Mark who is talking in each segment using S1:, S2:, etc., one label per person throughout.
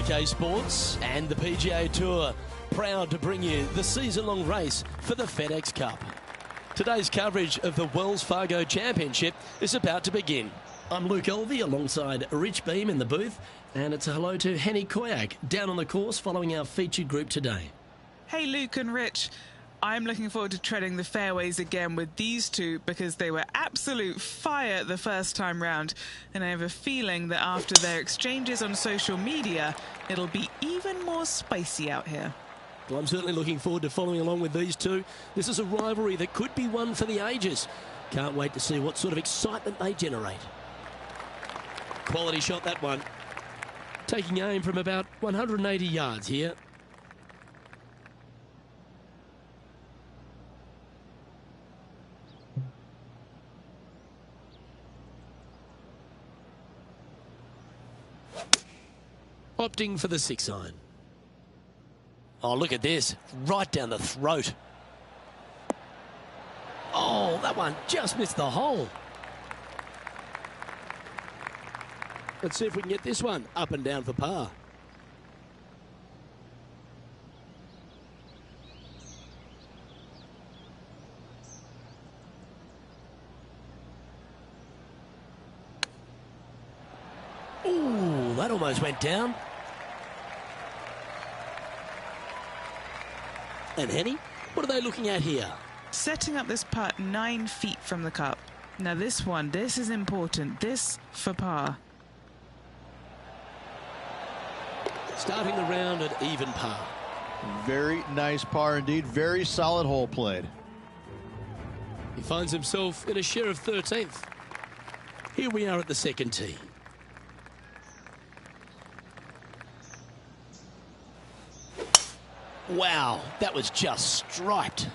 S1: UK Sports and the PGA Tour, proud to bring you the season-long race for the FedEx Cup. Today's coverage of the Wells Fargo Championship is about to begin. I'm Luke Elvey alongside Rich Beam in the booth, and it's a hello to Henny Koyak down on the course following our featured group today.
S2: Hey Luke and Rich, I'm looking forward to treading the fairways again with these two because they were absolute fire the first time round, and I have a feeling that after their exchanges on social media, it'll be even more spicy out here.
S1: Well, I'm certainly looking forward to following along with these two. This is a rivalry that could be one for the ages. Can't wait to see what sort of excitement they generate. Quality shot, that one. Taking aim from about 180 yards here. Opting for the 6-iron. Oh, look at this. Right down the throat. Oh, that one just missed the hole. Let's see if we can get this one up and down for par. Ooh, that almost went down. And Henny, what are they looking at here?
S2: Setting up this putt 9 feet from the cup. Now this one, this is important. This for par.
S1: Starting the round at even par.
S3: Very nice par indeed. Very solid hole played.
S1: He finds himself in a share of 13th. Here we are at the second tee. Wow, that was just striped.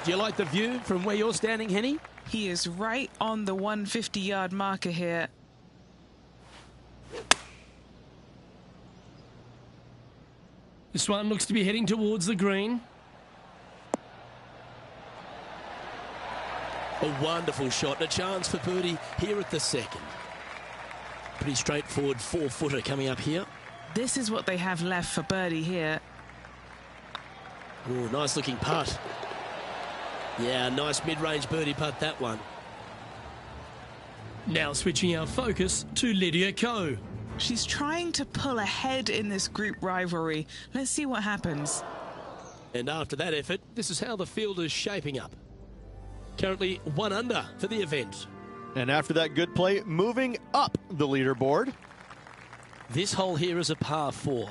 S1: Do you like the view from where you're standing, Henny?
S2: He is right on the 150-yard marker here.
S1: This one looks to be heading towards the green. A wonderful shot and a chance for birdie here at the second. Pretty straightforward 4-footer coming up here.
S2: This is what they have left for birdie here.
S1: Oh, nice looking putt. Yeah, nice mid-range birdie putt, that one. Now switching our focus to Lydia Ko.
S2: She's trying to pull ahead in this group rivalry. Let's see what happens.
S1: And after that effort, this is how the field is shaping up. Currently 1 under for the event.
S3: And after that good play, moving up the leaderboard.
S1: This hole here is a par 4.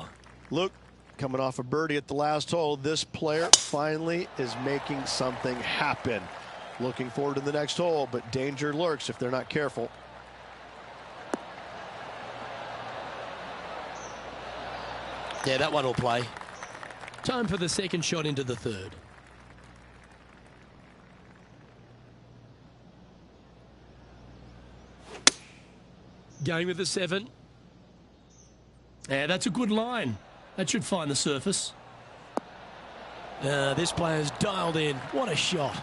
S3: Luke, coming off a birdie at the last hole, this player finally is making something happen. Looking forward to the next hole, but danger lurks if they're not careful.
S1: Yeah, that one will play. Time for the second shot into the third. Going with the 7. Yeah, that's a good line. That should find the surface. This player's dialed in. What a shot.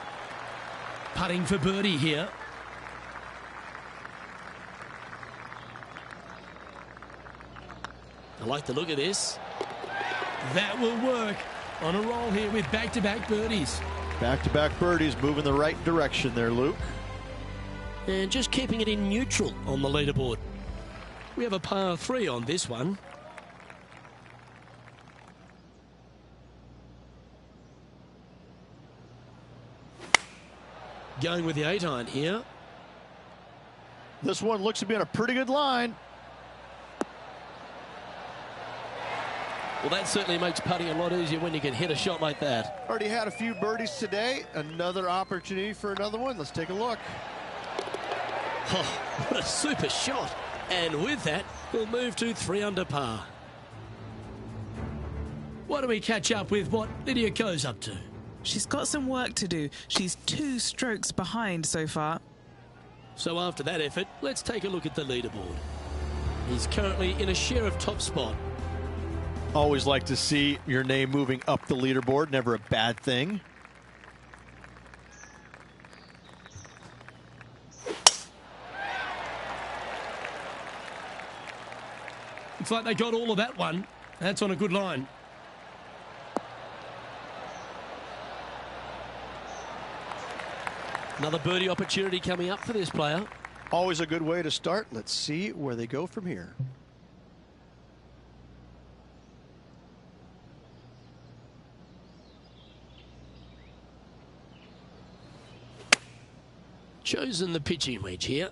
S1: Putting for birdie here. I like the look of this. That will work. On a roll here with back-to-back birdies.
S3: Back-to-back birdies, moving the right direction there, Luke.
S1: And just keeping it in neutral on the leaderboard. We have a par 3 on this one. Going with the 8-iron here.
S3: This one looks to be on a pretty good line.
S1: Well, that certainly makes putting a lot easier when you can hit a shot like that.
S3: Already had a few birdies today. Another opportunity for another one. Let's take a look.
S1: Oh, what a super shot. And with that, we'll move to 3 under par. Why don't we catch up with what Lydia Ko's up to?
S2: She's got some work to do. She's 2 strokes behind so far.
S1: So after that effort, let's take a look at the leaderboard. He's currently in a share of top spot.
S3: Always like to see your name moving up the leaderboard. Never a bad thing.
S1: Looks like they got all of that one. That's on a good line. Another birdie opportunity coming up for this player.
S3: Always a good way to start. Let's see where they go from here.
S1: Chosen the pitching wedge here.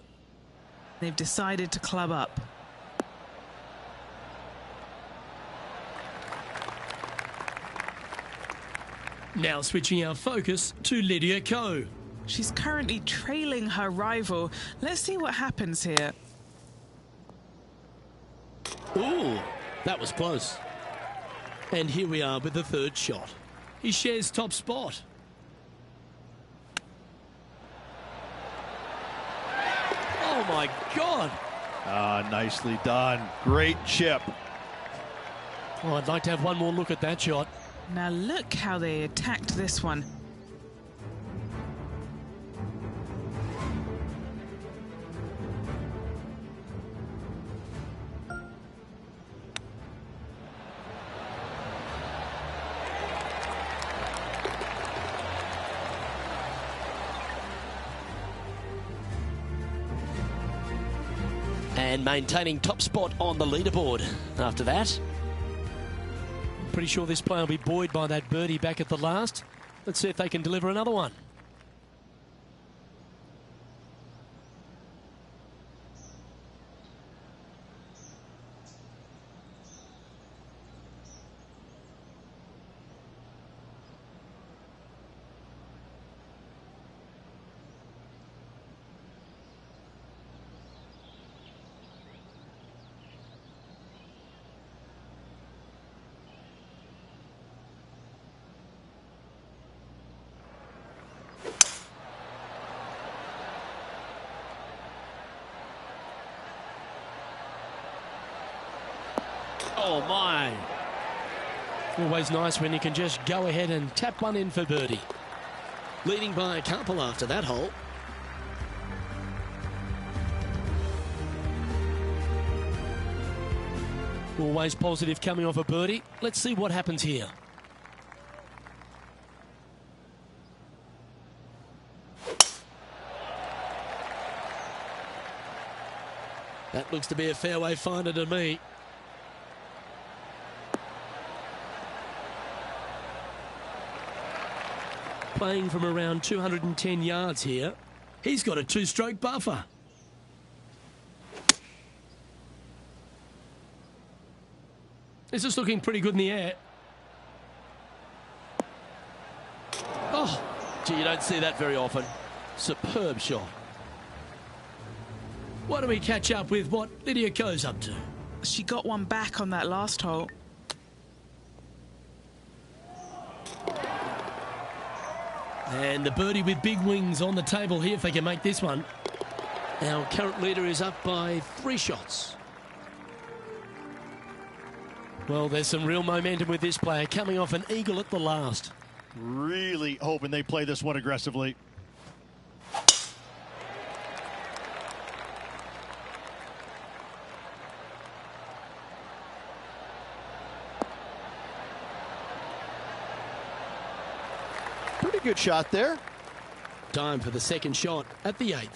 S2: They've decided to club up.
S1: Now switching our focus to Lydia Ko.
S2: She's currently trailing her rival. Let's see what happens here.
S1: Ooh, that was close. And here we are with the third shot. He shares top spot. Oh my God.
S3: Nicely done. Great chip.
S1: Oh, I'd like to have one more look at that shot.
S2: Now look how they attacked this one.
S1: And maintaining top spot on the leaderboard after that. Pretty sure this player will be buoyed by that birdie back at the last. Let's see if they can deliver another one. Oh my. Always nice when you can just go ahead and tap one in for birdie. Leading by a couple after that hole. Always positive coming off a birdie. Let's see what happens here. That looks to be a fairway finder to me. Playing from around 210 yards here. He's got a two-stroke buffer. This is looking pretty good in the air. Oh, gee, you don't see that very often. Superb shot. Why don't we catch up with what Lydia Ko's up to?
S2: She got one back on that last hole.
S1: And the birdie with big wings on the table here if they can make this one. Our current leader is up by 3 shots. Well, there's some real momentum with this player coming off an eagle at the last.
S4: Really hoping they play this one aggressively.
S3: Pretty good shot there.
S1: Time for the second shot at the 8th.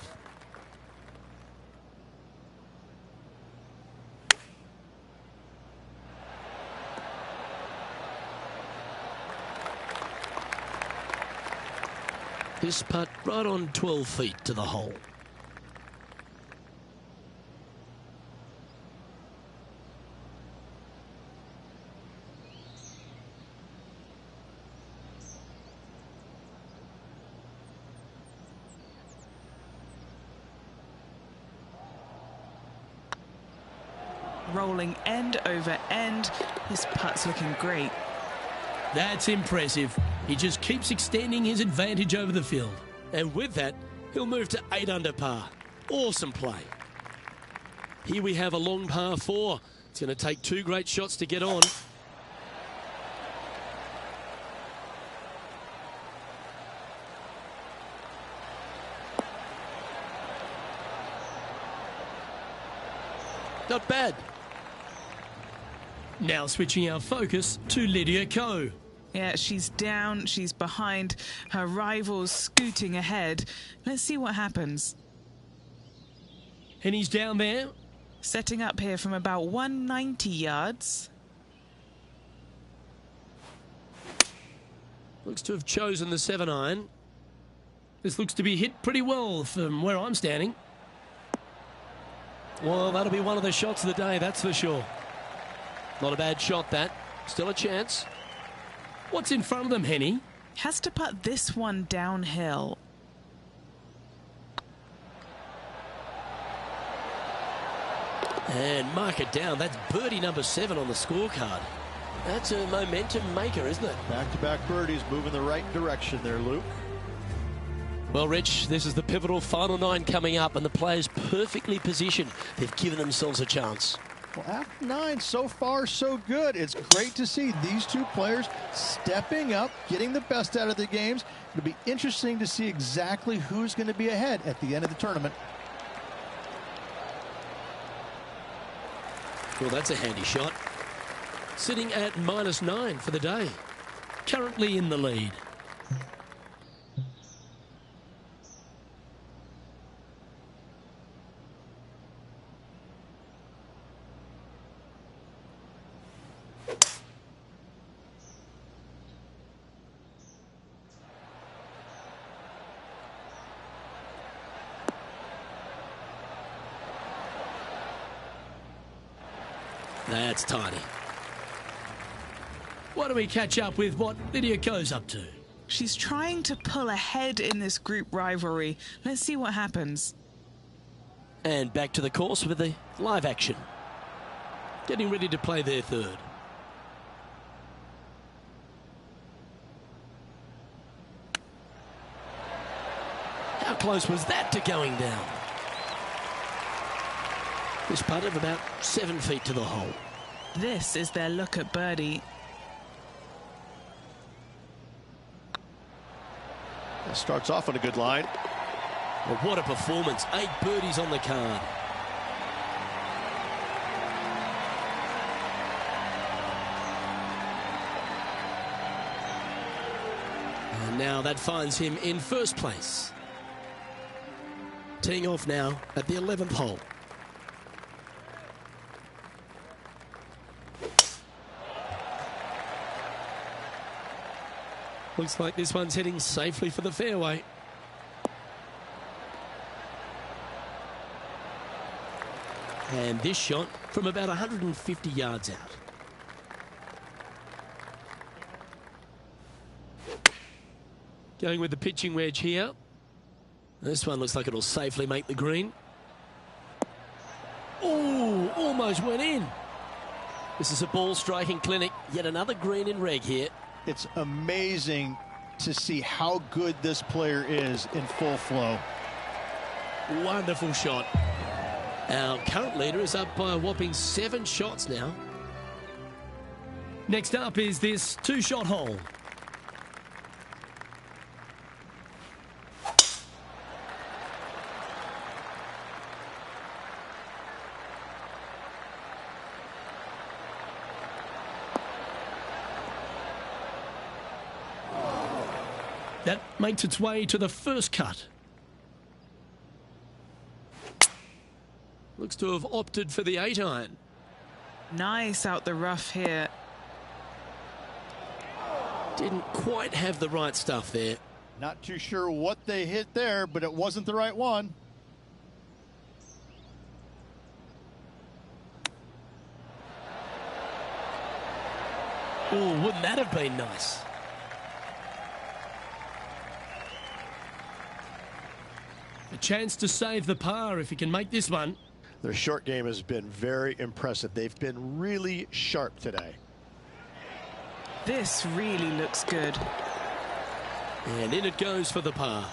S1: This putt right on 12 feet to the hole.
S2: Rolling end over end. His putt's looking great.
S1: That's impressive. He just keeps extending his advantage over the field. And with that, he'll move to 8 under par. Awesome play. Here we have a long par 4. It's going to take 2 great shots to get on. Not bad. Now switching our focus to Lydia Ko.
S2: Yeah, she's down, she's behind, her rival's scooting ahead. Let's see what happens.
S1: And he's down there.
S2: Setting up here from about 190 yards.
S1: Looks to have chosen the 7-iron. This looks to be hit pretty well from where I'm standing. Well, that'll be one of the shots of the day, that's for sure. Not a bad shot, that. Still a chance. What's in front of them, Henny?
S2: Has to put this one downhill.
S1: And mark it down. That's birdie number 7 on the scorecard. That's a momentum maker, isn't it?
S3: Back-to-back birdies, moving the right direction there, Luke.
S1: Well, Rich, this is the pivotal final 9 coming up, and the players perfectly positioned. They've given themselves a chance.
S3: Well, after 9, so far, so good. It's great to see these two players stepping up, getting the best out of the games. It'll be interesting to see exactly who's going to be ahead at the end of the tournament.
S1: Well, that's a handy shot. Sitting at -9 for the day. Currently in the lead. That's tidy. Why don't we catch up with what Lydia Ko's up to?
S2: She's trying to pull ahead in this group rivalry. Let's see what happens.
S1: And back to the course with the live action. Getting ready to play their third. How close was that to going down? This putt of about 7 feet to the hole.
S2: This is their look at birdie.
S3: That starts off on a good line.
S1: Well, what a performance. 8 birdies on the card. And now that finds him in first place. Teeing off now at the 11th hole. Looks like this one's heading safely for the fairway. And this shot from about 150 yards out. Going with the pitching wedge here. This one looks like it'll safely make the green. Oh, almost went in. This is a ball striking clinic. Yet another green in reg here.
S3: It's amazing to see how good this player is in full flow.
S1: Wonderful shot. Our current leader is up by a whopping 7 shots now. Next up is this 2-shot hole. That makes its way to the first cut. Looks to have opted for the 8-iron.
S2: Nice out the rough here.
S1: Didn't quite have the right stuff there.
S4: Not too sure what they hit there, but it wasn't the right one.
S1: Oh, wouldn't that have been nice? A chance to save the par if he can make this one.
S3: Their short game has been very impressive. They've been really sharp today.
S2: This really looks good.
S1: And in it goes for the par.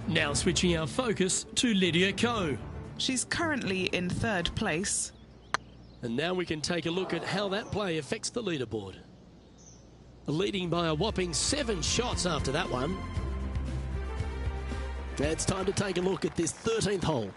S1: Now switching our focus to Lydia Ko.
S2: She's currently in 3rd place.
S1: And now we can take a look at how that play affects the leaderboard. Leading by a whopping 7 shots after that one. It's time to take a look at this 13th hole.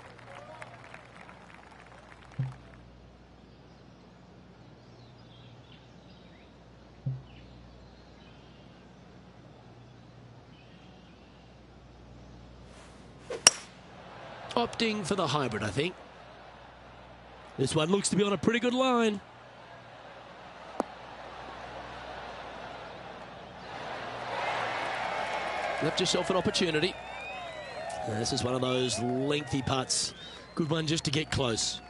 S1: opting for the hybrid, I think. This one looks to be on a pretty good line. Left yourself an opportunity. This is one of those lengthy putts. Good one just to get close.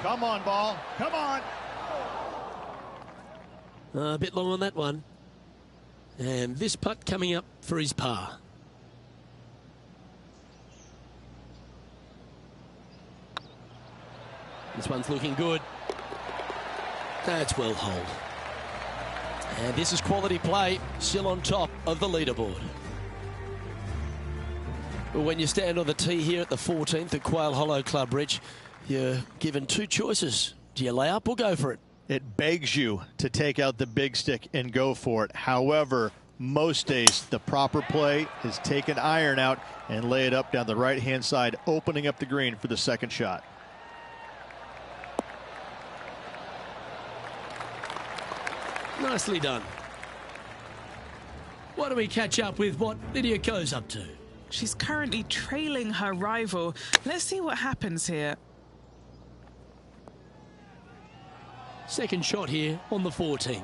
S4: Come on, ball. Come on.
S1: A bit long on that one. And this putt coming up for his par. This one's looking good. That's well holed. And this is quality play, still on top of the leaderboard. Well, when you stand on the tee here at the 14th at Quail Hollow Club, Rich, you're given two choices. Do you lay up or go for it?
S4: It begs you to take out the big stick and go for it. However, most days the proper play is take an iron out and lay it up down the right-hand side, opening up the green for the second shot.
S1: Nicely done. Why don't we catch up with what Lydia Ko's up to?
S2: She's currently trailing her rival. Let's see what happens here.
S1: Second shot here on the 14th.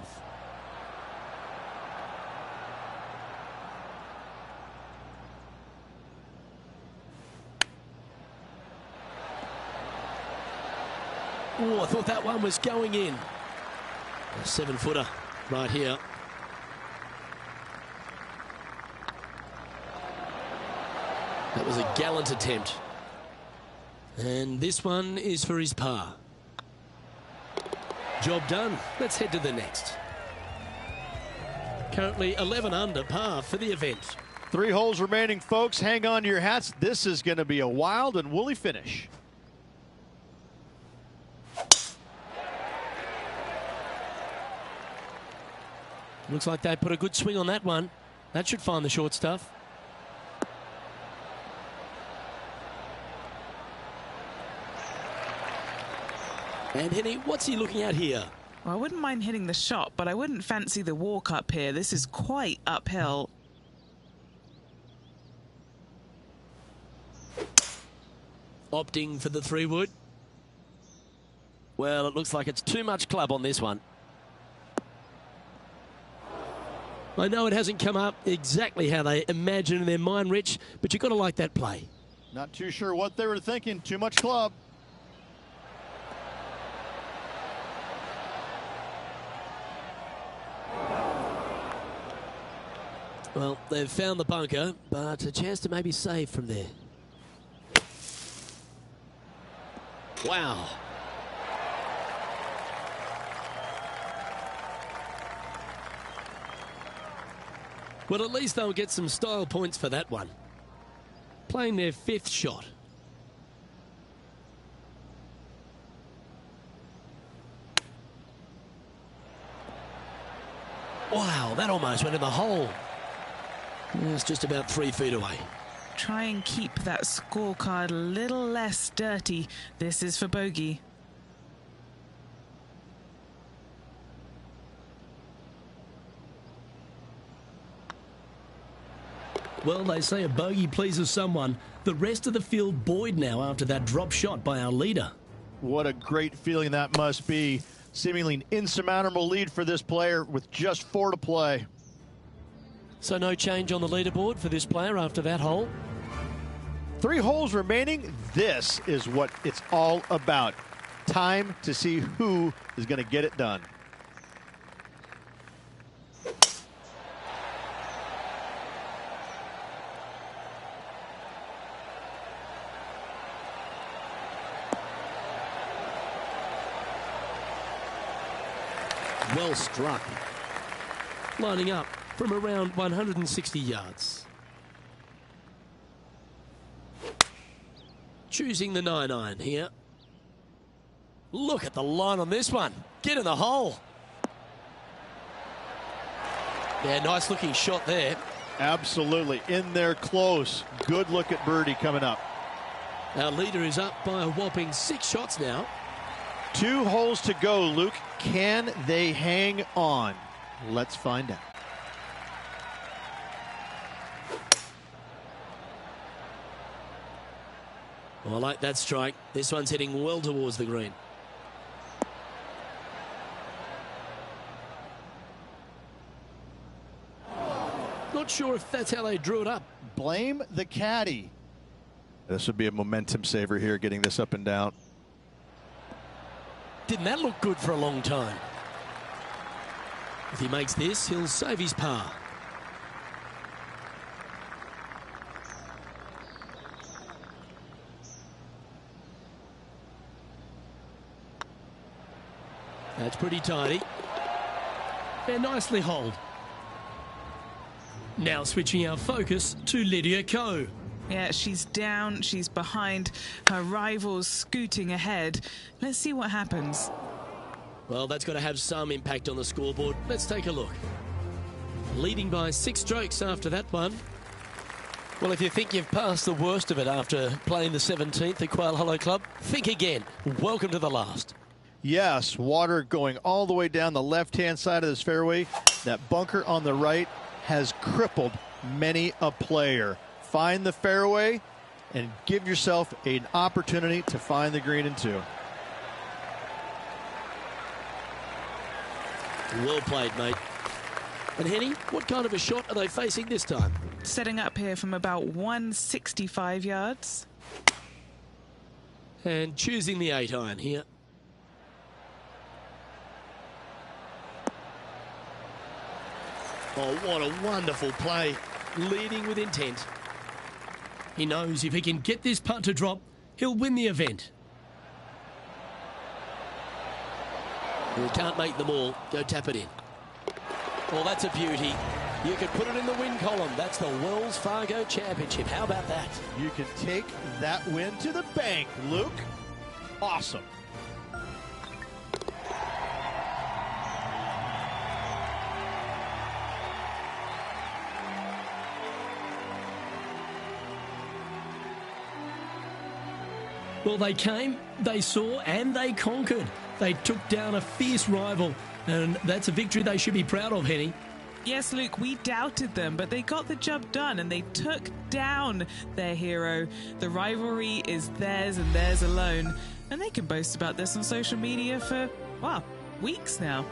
S1: Oh, I thought that one was going in. A 7-footer right here. That was a gallant attempt. And this one is for his par. Job done. Let's head to the next. Currently 11 under par for the event.
S4: 3 holes remaining, folks. Hang on to your hats. This is going to be a wild and woolly finish.
S1: Looks like they put a good swing on that one. That should find the short stuff. And Henny, what's he looking at here?
S2: Well, I wouldn't mind hitting the shot, but I wouldn't fancy the walk up here. This is quite uphill.
S1: Opting for the 3-wood. Well, it looks like it's too much club on this one. I know it hasn't come up exactly how they imagine in their mind, Rich, but you've got to like that play.
S4: Not too sure what they were thinking. Too much club.
S1: Well, they've found the bunker, but a chance to maybe save from there. Wow. Well, at least they'll get some style points for that one. Playing their 5th shot. Wow, that almost went in the hole. It's just about 3 feet away.
S2: Try and keep that scorecard a little less dirty. This is for bogey.
S1: Well, they say a bogey pleases someone. The rest of the field buoyed now after that drop shot by our leader.
S4: What a great feeling that must be. Seemingly an insurmountable lead for this player with just 4 to play.
S1: So no change on the leaderboard for this player after that hole.
S4: 3 holes remaining. This is what it's all about. Time to see who is going to get it done.
S1: Well struck. Lining up from around 160 yards. Choosing the 9-iron here. Look at the line on this one. Get in the hole. Yeah, nice looking shot there.
S4: Absolutely. In there close. Good look at birdie coming up.
S1: Our leader is up by a whopping 6 shots now.
S4: 2 holes to go, Luke. Can they hang on? Let's find out.
S1: Oh, I like that strike. This one's heading well towards the green. Not sure if that's how they drew it up.
S3: Blame the caddy.
S4: This would be a momentum saver here, getting this up and down.
S1: Didn't that look good for a long time? If he makes this, he'll save his par. That's pretty tidy. And nicely holed. Now switching our focus to Lydia Ko.
S2: Yeah, she's down, she's behind, her rivals scooting ahead. Let's see what happens.
S1: Well, that's got to have some impact on the scoreboard. Let's take a look. Leading by 6 strokes after that one. Well, if you think you've passed the worst of it after playing the 17th at Quail Hollow Club, think again. Welcome to the last.
S4: Yes, water going all the way down the left-hand side of this fairway. That bunker on the right has crippled many a player. Find the fairway and give yourself an opportunity to find the green in 2.
S1: Well played, mate. And Henny, what kind of a shot are they facing this time?
S2: Setting up here from about 165 yards.
S1: And choosing the 8-iron here. Oh, what a wonderful play. Leading with intent. He knows if he can get this putt to drop, he'll win the event. We can't make them all. Go tap it in. Oh, that's a beauty. You could put it in the win column. That's the Wells Fargo Championship. How about that?
S4: You can take that win to the bank, Luke. Awesome.
S1: Well, they came, they saw, and they conquered. They took down a fierce rival, and that's a victory they should be proud of, Henny.
S2: Yes, Luke, we doubted them, but they got the job done and they took down their hero. The rivalry is theirs and theirs alone, and they can boast about this on social media for, well, weeks now.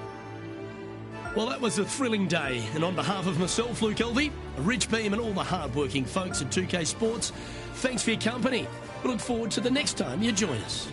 S1: Well, that was a thrilling day, and on behalf of myself, Luke Elvey, Rich Beam, and all the hard-working folks at 2K Sports, thanks for your company. We look forward to the next time you join us.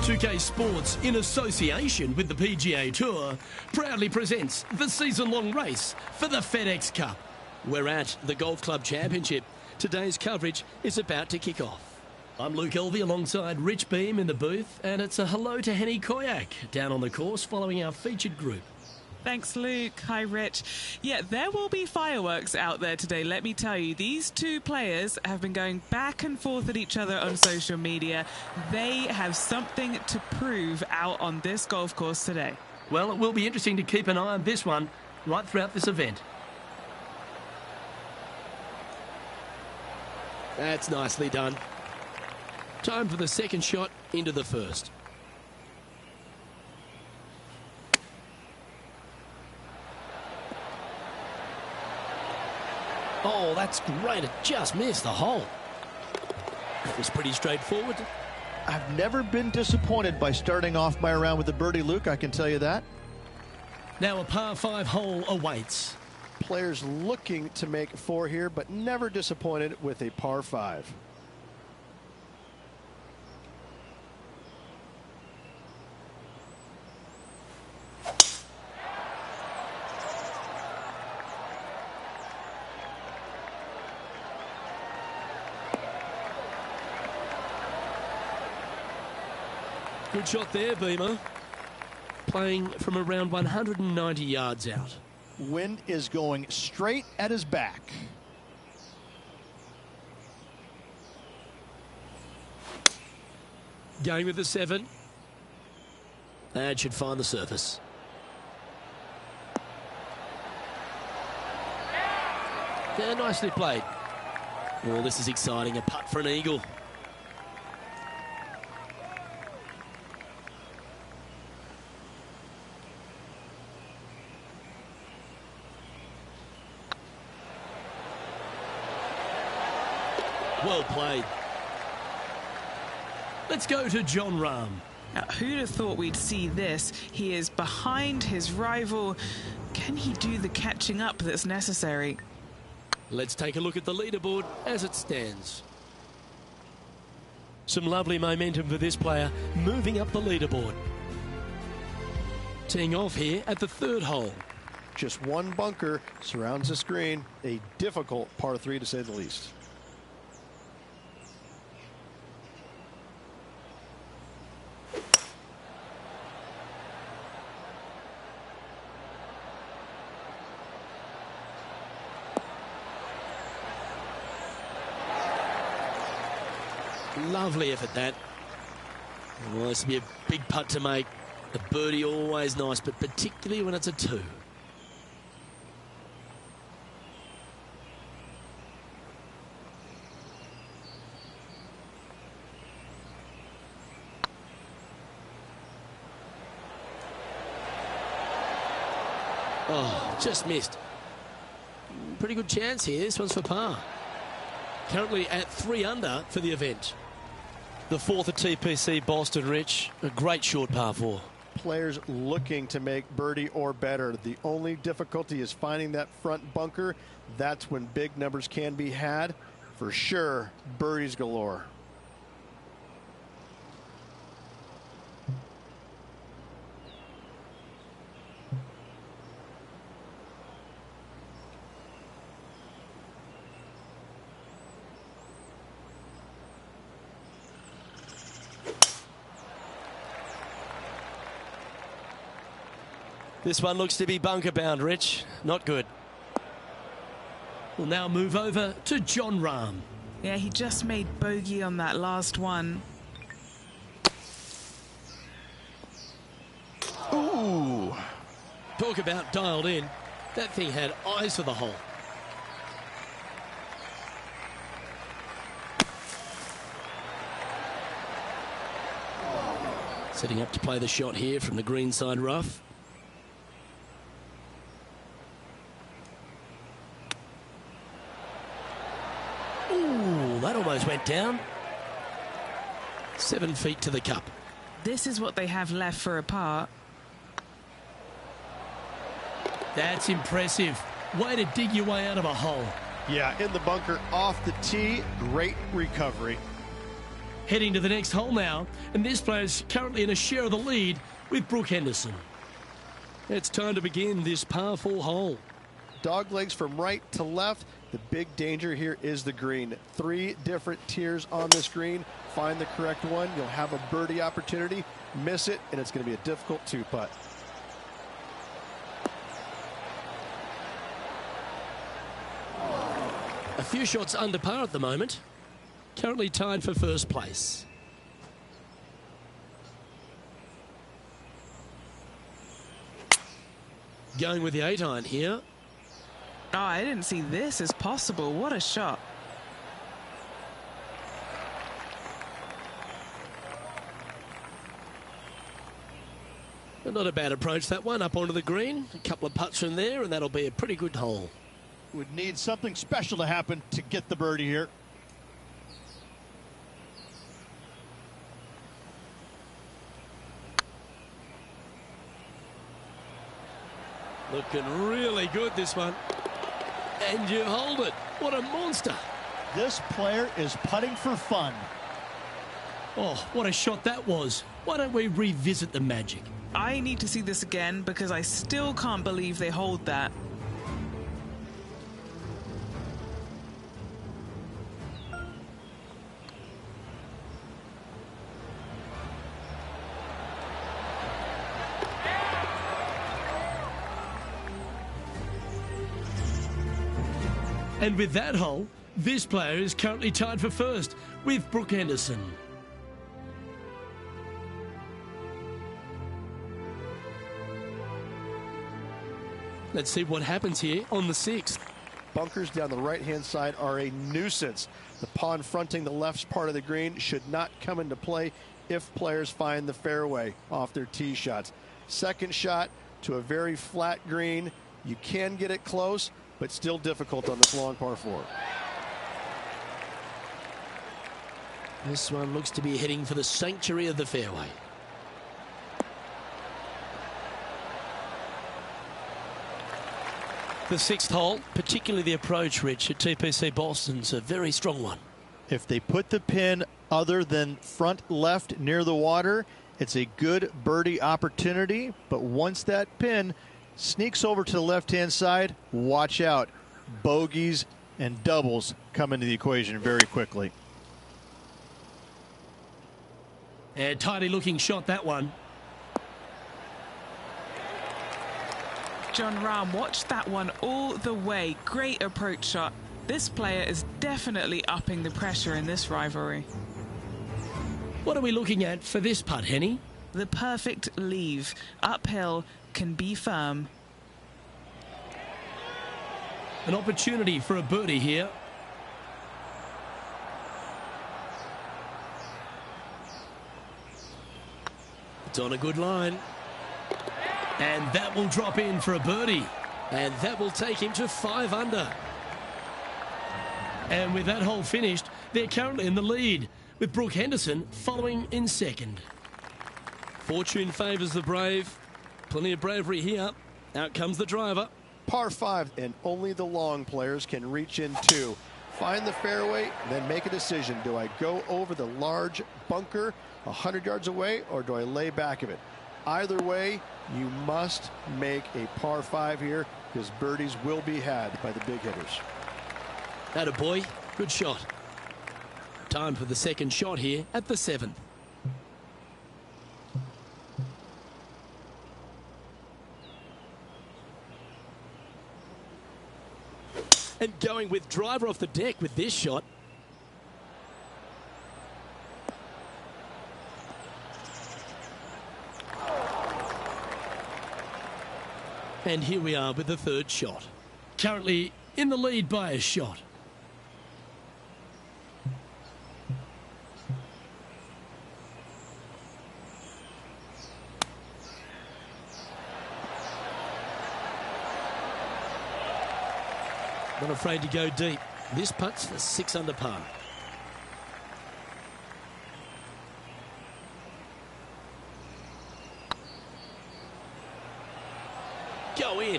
S1: 2K Sports, in association with the PGA Tour, proudly presents the season-long race for the FedEx Cup. We're at the Golf Club Championship. Today's coverage is about to kick off. I'm Luke Elvey alongside Rich Beam in the booth, and it's a hello to Henny Koyak down on the course following our featured group.
S2: Thanks, Luke. Hi, Rich. Yeah, there will be fireworks out there today, let me tell you. These two players have been going back and forth at each other on social media. They have something to prove out on this golf course today.
S1: Well, it will be interesting to keep an eye on this one right throughout this event. That's nicely done. Time for the second shot into the first. Oh, that's great. It just missed the hole. It was pretty straightforward.
S3: I've never been disappointed by starting off my round with a birdie, Luke, I can tell you that.
S1: Now a par 5 hole awaits.
S5: Players looking to make 4 here, but never disappointed with a par 5.
S1: Good shot there, Beamer. Playing from around 190 yards out.
S3: Wind is going straight at his back.
S1: Going with the 7. That should find the surface. Yeah, nicely played. Oh, this is exciting. A putt for an eagle. Well played. Let's go to Jon Rahm.
S2: Now, who'd have thought we'd see this? He is behind his rival. Can he do the catching up that's necessary?
S1: Let's take a look at the leaderboard as it stands. Some lovely momentum for this player, moving up the leaderboard. Teeing off here at the 3rd hole.
S5: Just one bunker surrounds the screen. A difficult par 3 to say the least.
S1: Lovely effort, that. Well, this will be a big putt to make. A birdie always nice, but particularly when it's a 2. Oh, just missed. Pretty good chance here. This one's for par. Currently at 3 under for the event. The 4th at TPC Boston, Rich. A great short par 4.
S5: Players looking to make birdie or better. The only difficulty is finding that front bunker. That's when big numbers can be had. For sure, birdies galore.
S1: This one looks to be bunker bound, Rich. Not good. We'll now move over to Jon Rahm.
S2: Yeah, he just made bogey on that last one.
S1: Ooh. Talk about dialed in. That thing had eyes for the hole. Setting up to play the shot here from the greenside rough. Ooh, that almost went down. 7 feet to the cup.
S2: This is what they have left for a par.
S1: That's impressive. Way to dig your way out of a hole.
S5: Yeah, in the bunker off the tee. Great recovery.
S1: Heading to the next hole now, and this player is currently in a share of the lead with Brooke Henderson. It's time to begin this par 4 hole.
S5: Dog legs from right to left. The big danger here is the green. 3 different tiers on this green. Find the correct one. You'll have a birdie opportunity. Miss it, and it's going to be a difficult 2-putt.
S1: A few shots under par at the moment. Currently tied for first place. Going with the 8-iron here.
S2: Oh, I didn't see this as possible. What a shot.
S1: But not a bad approach, that one, up onto the green. A couple of putts from there, and that'll be a pretty good hole.
S4: Would need something special to happen to get the birdie here.
S1: Looking really good, this one. And you hold it. What a monster.
S4: This player is putting for fun.
S1: Oh, what a shot that was. Why don't we revisit the magic?
S2: I need to see this again because I still can't believe they hold that.
S1: And with that hole, this player is currently tied for first with Brooke Henderson. Let's see what happens here on the 6th.
S5: Bunkers down the right-hand side are a nuisance. The pond fronting the left part of the green should not come into play if players find the fairway off their tee shots. Second shot to a very flat green. You can get it close, but still difficult on this long par 4.
S1: This one looks to be heading for the sanctuary of the fairway. The 6th hole, particularly the approach, Rich, at TPC Boston's a very strong one.
S4: If they put the pin other than front left near the water, it's a good birdie opportunity. But once that pin sneaks over to the left-hand side, watch out. Bogeys and doubles come into the equation very quickly.
S1: And tidy looking shot, that one.
S2: John Rahm watched that one all the way. Great approach shot. This player is definitely upping the pressure in this rivalry.
S1: What are we looking at for this putt, Henny?
S2: The perfect leave. Uphill, can be firm.
S1: An opportunity for a birdie here. It's on a good line. And that will drop in for a birdie. And that will take him to 5 under. And with that hole finished, they're currently in the lead, with Brooke Henderson following in second. Fortune favours the brave. Plenty of bravery here. Out comes the driver.
S5: Par 5, and only the long players can reach in 2. Find the fairway, then make a decision. Do I go over the large bunker 100 yards away, or do I lay back of it? Either way, you must make a par 5 here, because birdies will be had by the big hitters.
S1: Atta boy, good shot. Time for the second shot here at the 7th. And going with driver off the deck with this shot. And here we are with the third shot. Currently in the lead by a shot. Not afraid to go deep. This putt's for 6 under par. Go in.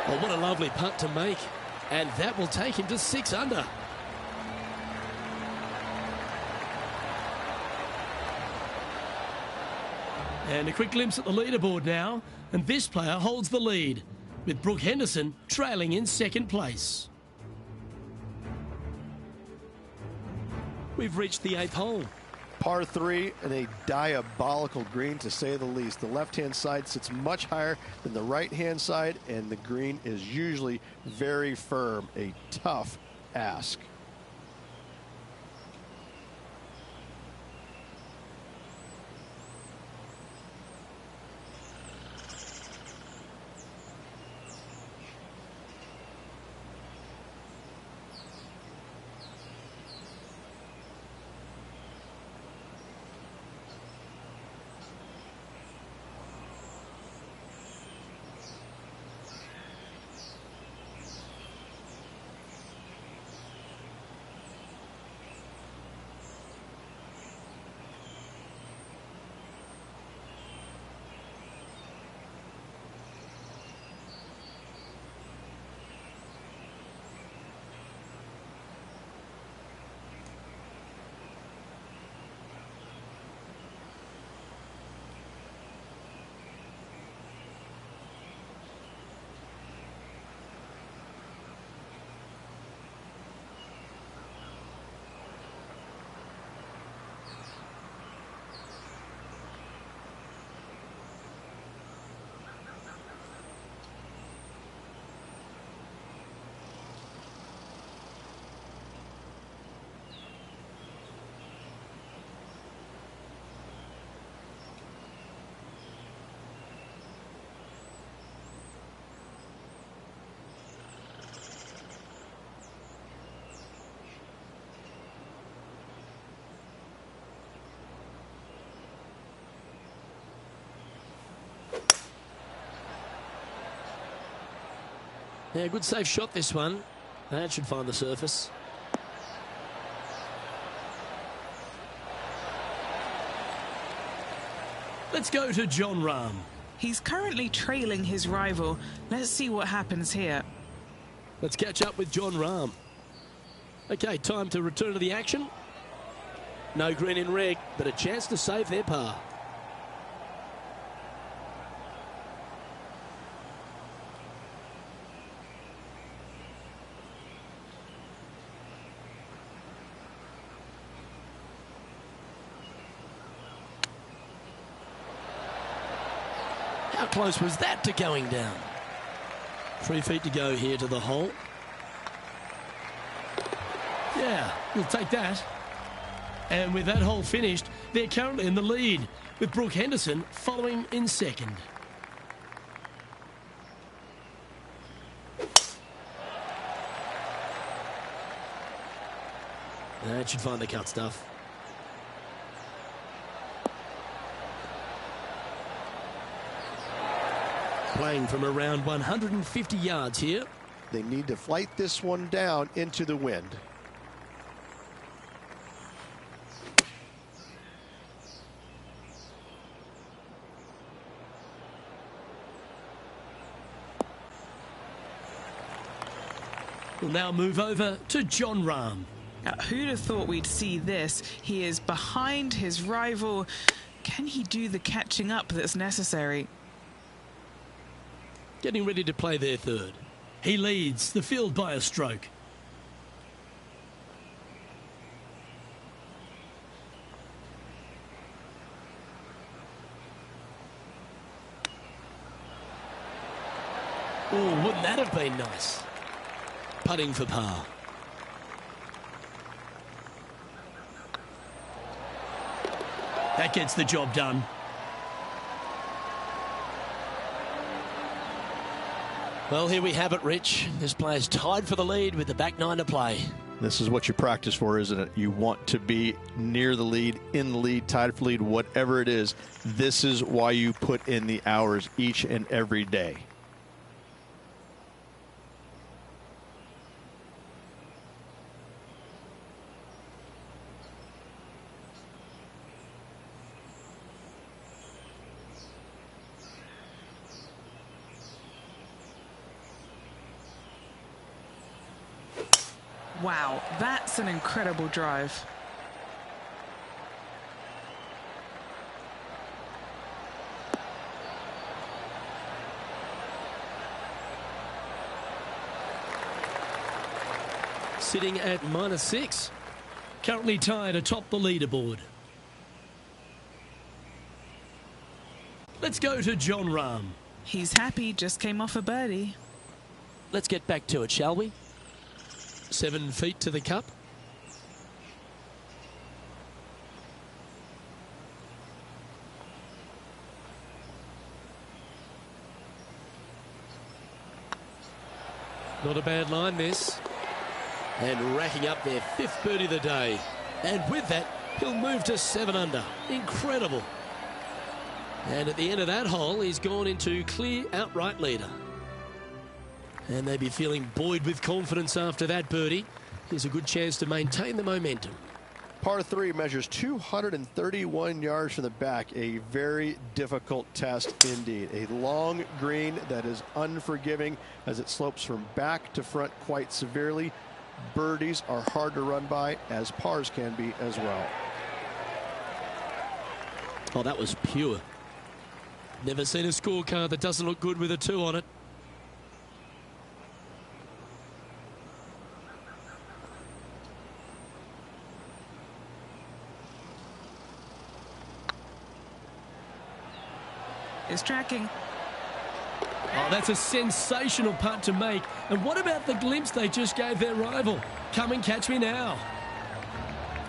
S1: Oh, what a lovely putt to make. And that will take him to 6 under. And a quick glimpse at the leaderboard now, and this player holds the lead, with Brooke Henderson trailing in second place. We've reached the 8th hole.
S5: Par 3 and a diabolical green, to say the least. The left-hand side sits much higher than the right-hand side, and the green is usually very firm. A tough ask.
S1: Yeah, good safe shot this one. That should find the surface. Let's go to Jon Rahm.
S2: He's currently trailing his rival. Let's see what happens here.
S1: Let's catch up with Jon Rahm. Okay, time to return to the action. No green in red, but a chance to save their par. How close was that to going down? 3 feet to go here to the hole. Yeah, you'll take that. And with that hole finished, they're currently in the lead, with Brooke Henderson following in second. That should find the cut stuff. Playing from around 150 yards here.
S5: They need to flight this one down into the wind.
S1: We'll now move over to Jon Rahm.
S2: Who'd have thought we'd see this? He is behind his rival. Can he do the catching up that's necessary?
S1: Getting ready to play their third. He leads the field by a stroke. Oh, wouldn't that have been nice? Putting for par. That gets the job done. Well, here we have it, Rich. This player's tied for the lead with the back nine to play.
S4: This is what you practice for, isn't it? You want to be near the lead, in the lead, tied for lead, whatever it is. This is why you put in the hours each and every day.
S2: Wow, that's an incredible drive.
S1: sitting at -6. Currently tied atop the leaderboard. Let's go to Jon Rahm.
S2: He's happy, just came off a birdie.
S1: Let's get back to it, shall we? 7 feet to the cup. Not a bad line, this. And racking up their 5th birdie of the day. And with that, he'll move to 7 under. Incredible. And at the end of that hole, he's gone into clear outright leader. And they'd be feeling buoyed with confidence after that birdie. Here's a good chance to maintain the momentum.
S5: Par 3 measures 231 yards from the back. A very difficult test indeed. A long green that is unforgiving as it slopes from back to front quite severely. Birdies are hard to run by, as pars can be as well.
S1: Oh, that was pure. Never seen a scorecard that doesn't look good with a 2 on it.
S2: Is tracking.
S1: Oh, that's a sensational putt to make. And what about the glimpse they just gave their rival? Come and catch me now.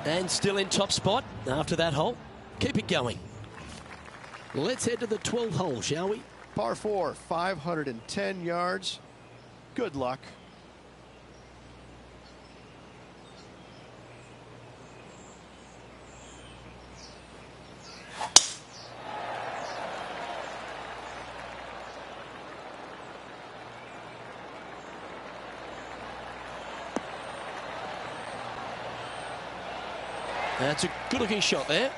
S1: And still in top spot after that hole. Keep it going. Let's head to the 12th hole, shall we?
S5: Par 4, 510 yards. Good luck.
S1: That's a good-looking shot there.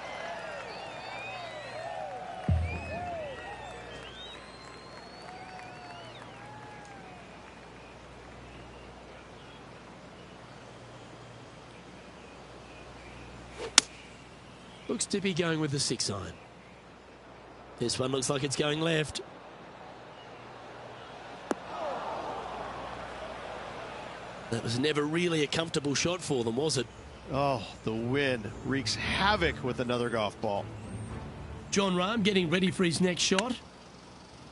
S1: Looks to be going with the 6 iron. This one looks like it's going left. That was never really a comfortable shot for them, was it?
S4: Oh, the wind wreaks havoc with another golf ball.
S1: Jon Rahm getting ready for his next shot.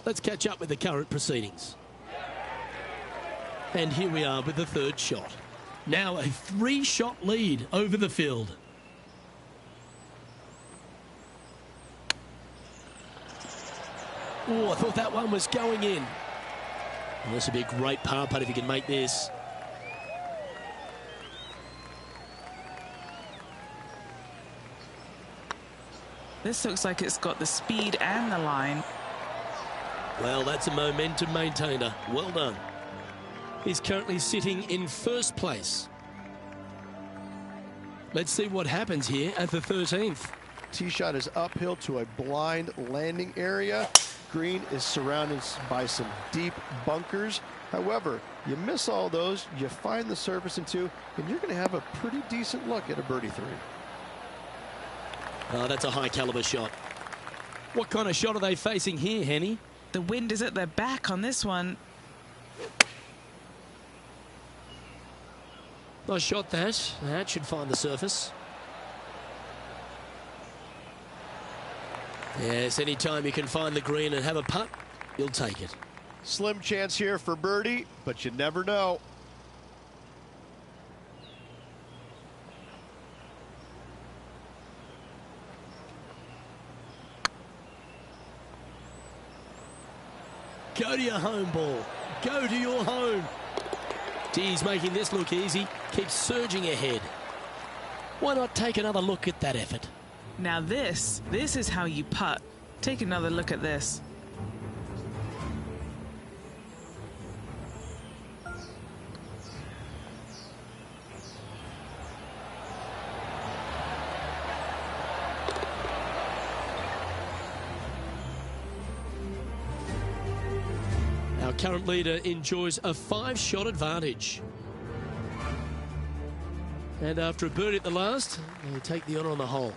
S1: Let's catch up with the current proceedings. And here we are with the 3rd shot. Now a 3-shot lead over the field. Oh, I thought that one was going in. Well, this would be a great par putt if he can make this.
S2: This looks like it's got the speed and the line.
S1: Well, that's a momentum maintainer. Well done. He's currently sitting in 1st place. Let's see what happens here at the 13th.
S5: Tee shot is uphill to a blind landing area. Green is surrounded by some deep bunkers. However, you miss all those, you find the surface in 2, and you're going to have a pretty decent look at a birdie 3.
S1: Oh, that's a high caliber shot. What kind of shot are they facing here, Henny?
S2: The wind is at their back on this one.
S1: Nice shot, that. That should find the surface. Yes, any time you can find the green and have a putt, you'll take it.
S5: Slim chance here for birdie, but you never know.
S1: Go to your home ball. Go to your home. He's making this look easy. Keeps surging ahead. Why not take another look at that effort?
S2: Now this is how you putt. Take another look at this.
S1: Our current leader enjoys a 5-shot advantage. And after a birdie at the last, they take the honour on the hole.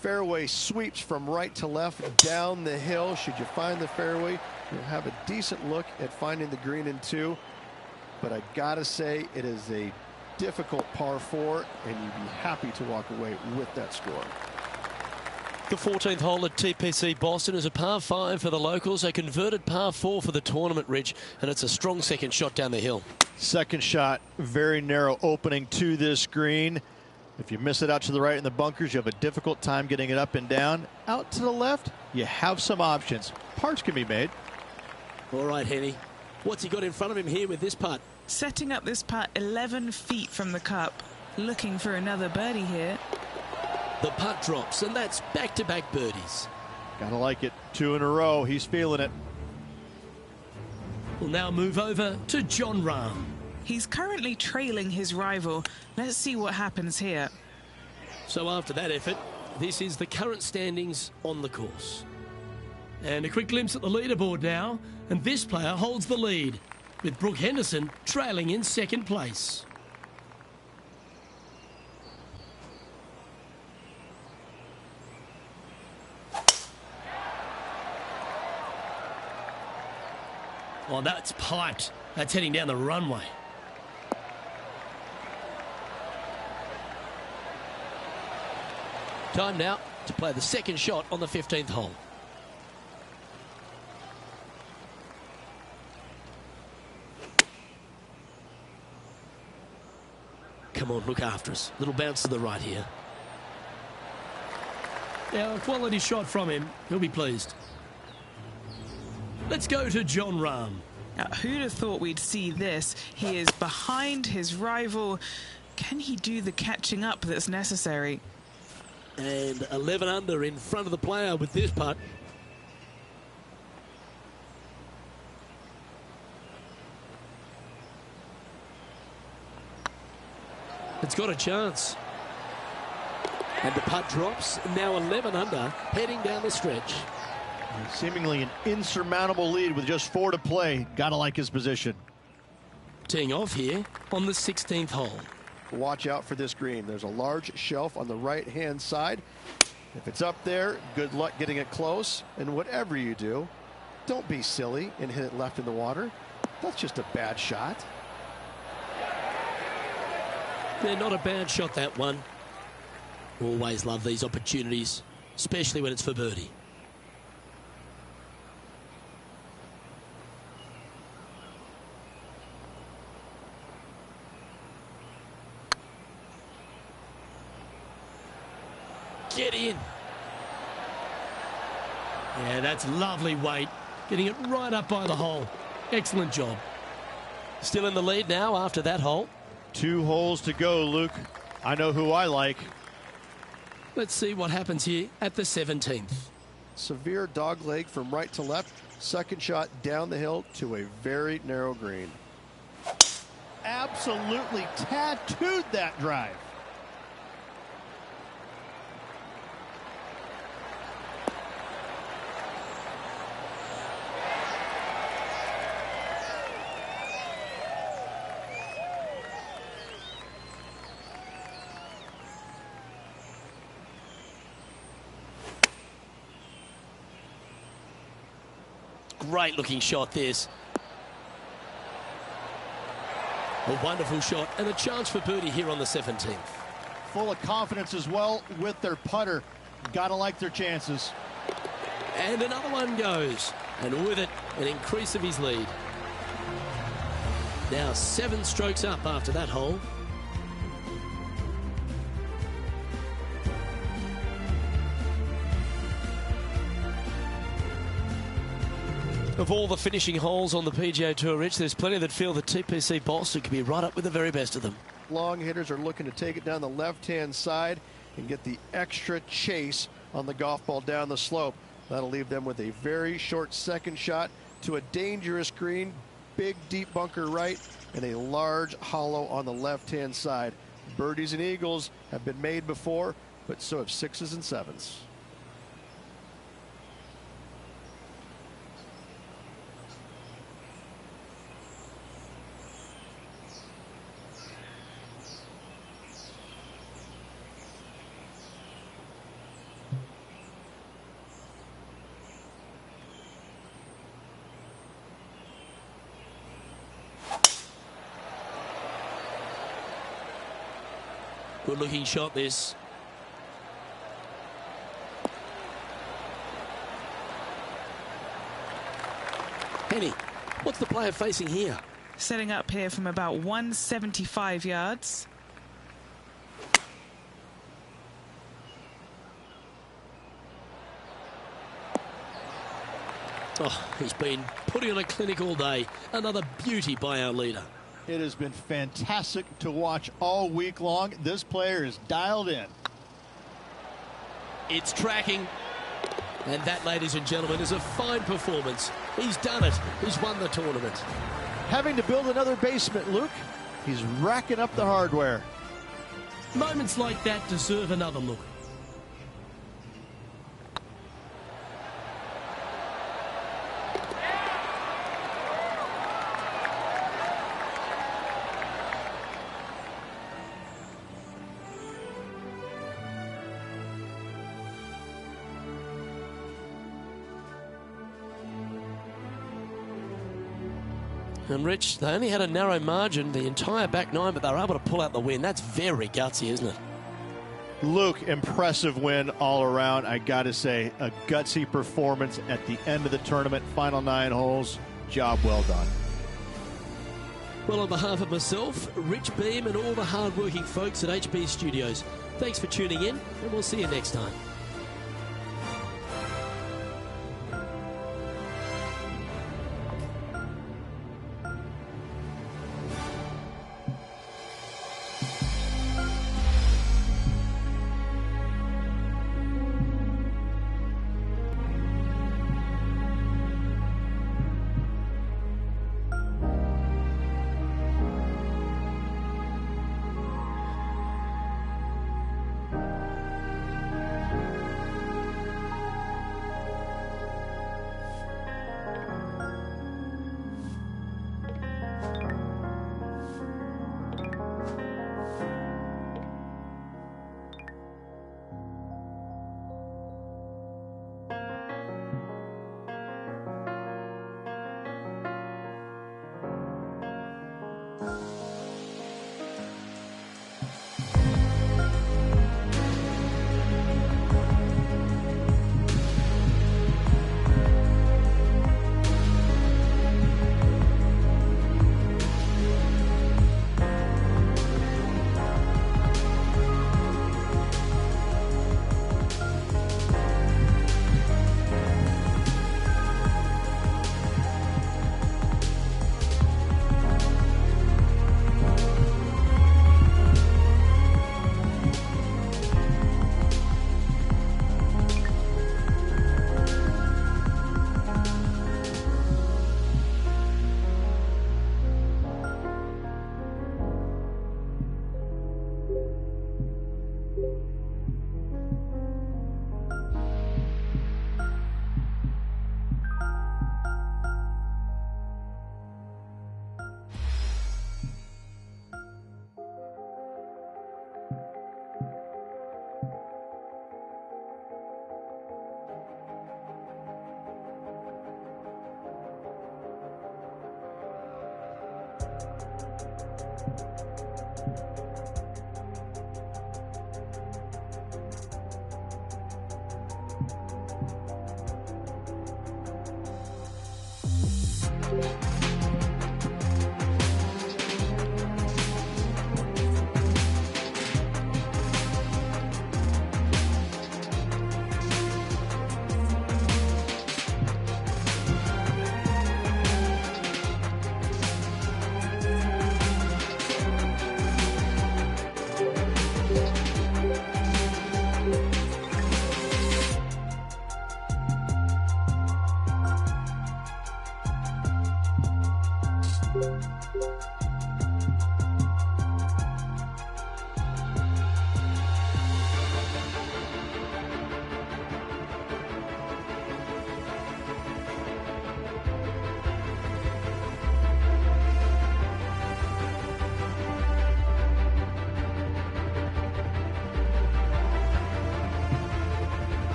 S5: Fairway sweeps from right to left down the hill. Should you find the fairway, you'll have a decent look at finding the green in 2. but I gotta say it is a difficult par 4, and you'd be happy to walk away with that score.
S1: The 14th hole at TPC Boston is a par 5 for the locals, a converted par 4 for the tournament, Rich, and it's a strong second shot down the hill.
S4: Second shot, very narrow opening to this green. If you miss it out to the right in the bunkers, you have a difficult time getting it up and down. Out to the left, you have some options. Pars can be made.
S1: All right, Henny. What's he got in front of him here with this putt?
S2: Setting up this putt 11 feet from the cup. Looking for another birdie here.
S1: The putt drops, and that's back-to-back birdies.
S4: Gotta like it. 2 in a row. He's feeling it.
S1: We'll now move over to Jon Rahm.
S2: He's currently trailing his rival. Let's see what happens here.
S1: So after that effort, this is the current standings on the course. And a quick glimpse at the leaderboard now, and this player holds the lead, with Brooke Henderson trailing in second place. Oh, that's piped. That's heading down the runway. Time now to play the second shot on the 15th hole. Come on, look after us. Little bounce to the right here. Yeah, a quality shot from him. He'll be pleased. Let's go to Jon Rahm.
S2: Now, who'd have thought we'd see this? He is behind his rival. Can he do the catching up that's necessary?
S1: And 11 under in front of the player with this putt. It's got a chance. And the putt drops. Now 11 under, heading down the stretch.
S4: Seemingly an insurmountable lead with just 4 to play. Gotta like his position.
S1: Teeing off here on the 16th hole.
S5: Watch out for this green. There's a large shelf on the right-hand side. If it's up there, good luck getting it close. And whatever you do, don't be silly and hit it left in the water. That's just a bad shot.
S1: They're not a bad shot, that one. Always love these opportunities, especially when it's for birdie. Get in. Yeah, that's lovely weight. Getting it right up by the hole. Excellent job. Still in the lead now after that hole.
S4: 2 holes to go, Luke. I know who I like.
S1: Let's see what happens here at the 17th.
S5: Severe dog leg from right to left. Second shot down the hill to a very narrow green.
S3: Absolutely tattooed that drive.
S1: Great looking shot, this. A wonderful shot and a chance for birdie here on the 17th.
S3: Full of confidence as well with their putter. Gotta like their chances.
S1: And another one goes. And with it, an increase of his lead. Now 7 strokes up after that hole. Of all the finishing holes on the PGA Tour, Rich, there's plenty that feel that TPC Boston could be right up with the very best of them.
S5: Long hitters are looking to take it down the left-hand side and get the extra chase on the golf ball down the slope. That'll leave them with a very short second shot to a dangerous green, big deep bunker right, and a large hollow on the left-hand side. Birdies and eagles have been made before, but so have 6s and 7s.
S1: Good looking shot this. Henny, what's the player facing here?
S2: Setting up here from about 175 yards.
S1: Oh, he's been putting on a clinic all day. Another beauty by our leader.
S4: It has been fantastic to watch all week long. This player is dialed in.
S1: It's tracking. And that, ladies and gentlemen, is a fine performance. He's done it. He's won the tournament.
S4: Having to build another basement, Luke. He's racking up the hardware.
S1: Moments like that deserve another look. And Rich, they only had a narrow margin the entire back nine, but they were able to pull out the win. That's very gutsy, isn't it?
S4: Luke, impressive win all around. I got to say, a gutsy performance at the end of the tournament. Final 9 holes. Job well done.
S1: Well, on behalf of myself, Rich Beam, and all the hard-working folks at HB Studios, thanks for tuning in, and we'll see you next time.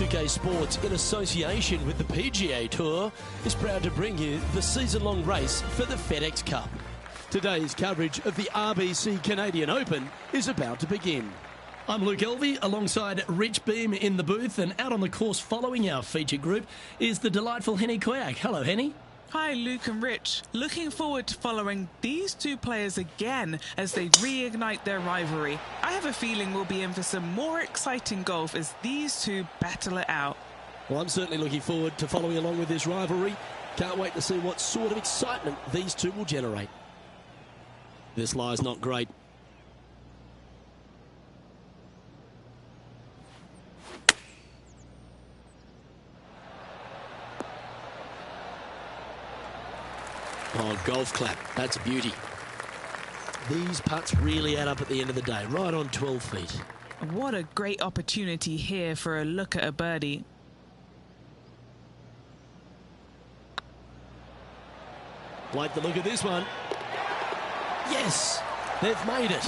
S1: 2K Sports, in association with the PGA Tour, is proud to bring you the season-long race for the FedEx Cup. Today's coverage of the RBC Canadian Open is about to begin. I'm Luke Elvey alongside Rich Beam in the booth, and out on the course following our feature group is the delightful Henny Koyak. Hello, Henny.
S2: Hi, Luke and Rich. Looking forward to following these two players again as they reignite their rivalry. I have a feeling we'll be in for some more exciting golf as these two battle it out.
S1: Well, I'm certainly looking forward to following along with this rivalry. Can't wait to see what sort of excitement these two will generate. This lie's not great. Oh, golf clap. That's a beauty. These putts really add up at the end of the day, right on 12 feet.
S2: What a great opportunity here for a look at a birdie.
S1: Like the look of this one. Yes, they've made it.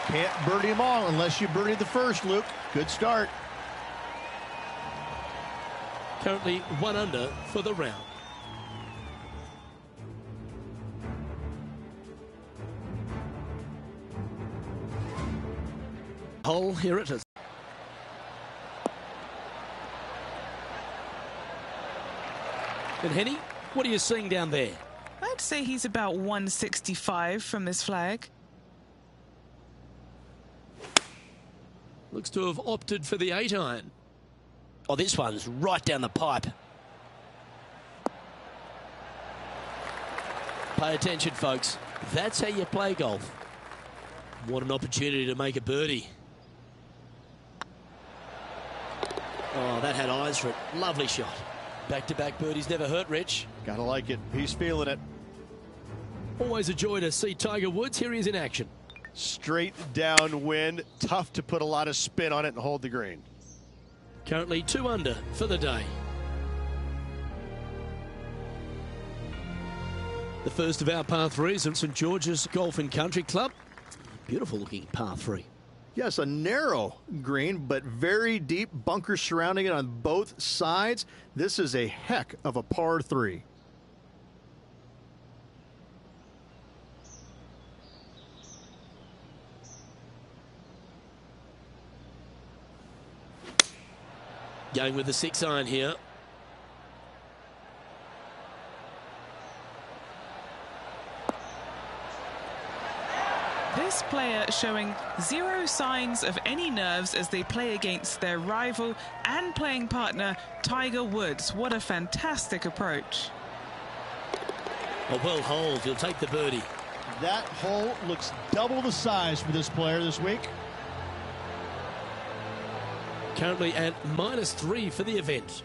S3: Can't birdie them all unless you birdie the first, Luke. Good start.
S1: Currently 1 under for the round. Hole, here it is. And Henny, what are you seeing down there?
S2: I'd say he's about 165 from this flag.
S1: Looks to have opted for the 8-iron. Oh, this one's right down the pipe. Pay attention, folks. That's how you play golf. What an opportunity to make a birdie. Oh, that had eyes for it. Lovely shot. Back-to-back birdies never hurt, Rich.
S4: Gotta like it. He's feeling it.
S1: Always a joy to see Tiger Woods. Here he is in action.
S4: Straight downwind. Tough to put a lot of spin on it and hold the green.
S1: Currently 2 under for the day. The first of our par 3s at St George's Golf and Country Club. Beautiful looking par 3.
S3: Yes, a narrow green, but very deep bunkers surrounding it on both sides. This is a heck of a par 3.
S1: Going with the 6-iron here.
S2: This player showing zero signs of any nerves as they play against their rival and playing partner, Tiger Woods. What a fantastic approach.
S1: A well holed. He'll take the birdie.
S3: That hole looks double the size for this player this week.
S1: Currently at -3 for the event.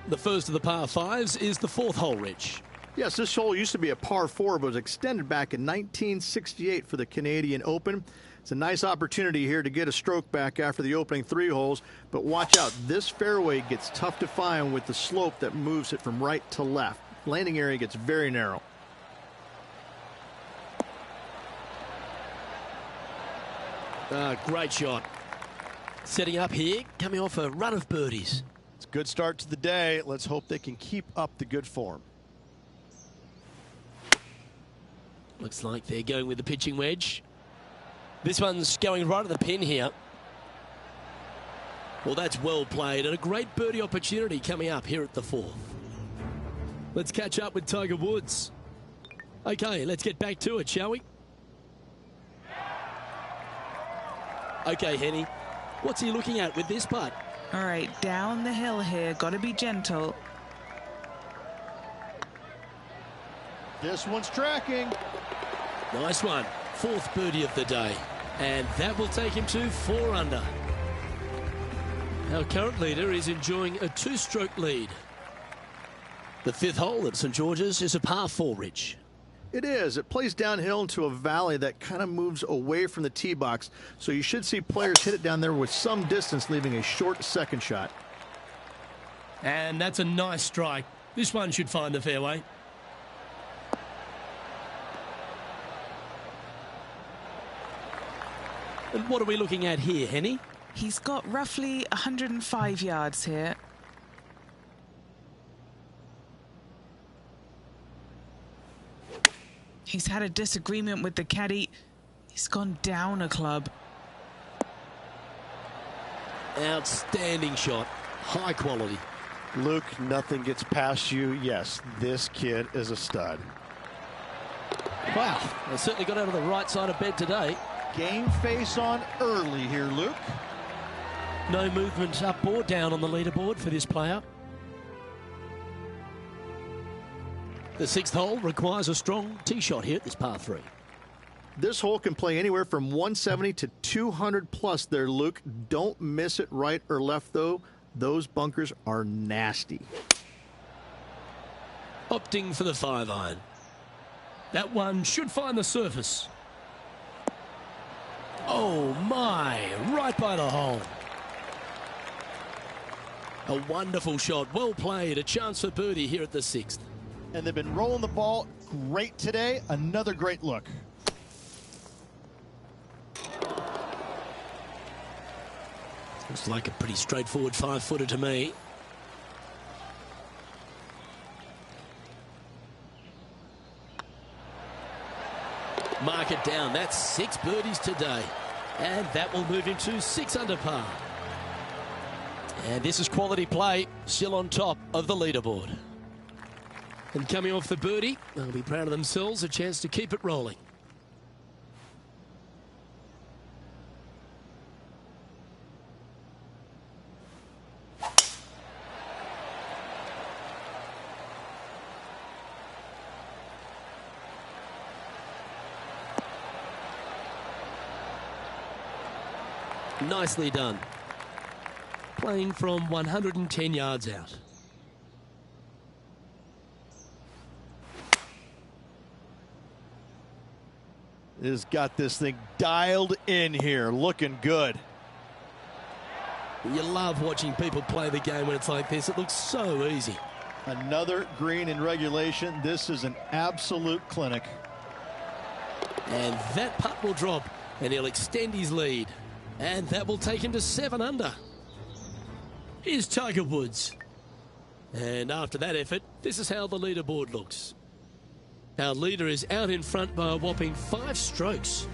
S1: The first of the par 5s is the 4th hole, Rich.
S3: Yes, this hole used to be a par 4, but was extended back in 1968 for the Canadian Open. It's a nice opportunity here to get a stroke back after the opening 3 holes, but watch out. This fairway gets tough to find with the slope that moves it from right to left. Landing area gets very narrow.
S1: Great shot. Setting up here, coming off a run of birdies.
S4: It's a good start to the day. Let's hope they can keep up the good form.
S1: Looks like they're going with the pitching wedge. This one's going right at the pin here. Well, that's well played and a great birdie opportunity coming up here at the 4th. Let's catch up with Tiger Woods. Okay, let's get back to it, shall we? Okay, Henny, what's he looking at with this putt?
S2: All right, down the hill here. Got to be gentle.
S3: This one's tracking.
S1: Nice one. 4th birdie of the day. And that will take him to 4 under. Our current leader is enjoying a 2-stroke lead. The 5th hole at St George's is a par 4, Rich.
S3: It is. It plays downhill into a valley that kind of moves away from the tee box. So you should see players hit it down there with some distance, leaving a short second shot.
S1: And that's a nice strike. This one should find the fairway. And what are we looking at here, Henny?
S2: He's got roughly 105 yards here. He's had a disagreement with the caddy. He's gone down a club.
S1: Outstanding shot. High quality.
S5: Luke, nothing gets past you. Yes, this kid is a stud.
S1: Wow, they certainly got out of the right side of bed today.
S3: Game face on early here, Luke.
S1: No movement up or down on the leaderboard for this player. The 6th hole requires a strong tee shot here at this par 3.
S4: This hole can play anywhere from 170 to 200 plus there, Luke. Don't miss it right or left, though. Those bunkers are nasty.
S1: Opting for the 5-iron. That one should find the surface. Oh my, right by the hole. A wonderful shot, well played, a chance for birdie here at the 6th.
S3: And they've been rolling the ball great today. Another great look.
S1: Looks like a pretty straightforward 5-footer to me. Mark it down. That's 6 birdies today. And that will move him to 6 under par. And this is quality play, still on top of the leaderboard. And coming off the birdie, they'll be proud of themselves, a chance to keep it rolling. Nicely done. Playing from 110 yards out.
S4: Has got this thing dialed in here, looking good.
S1: You love watching people play the game when it's like this. It looks so easy.
S3: Another green in regulation. This is an absolute clinic.
S1: And that putt will drop, and he'll extend his lead. And that will take him to 7 under. Here's Tiger Woods. And after that effort, this is how the leaderboard looks. Our leader is out in front by a whopping 5 strokes.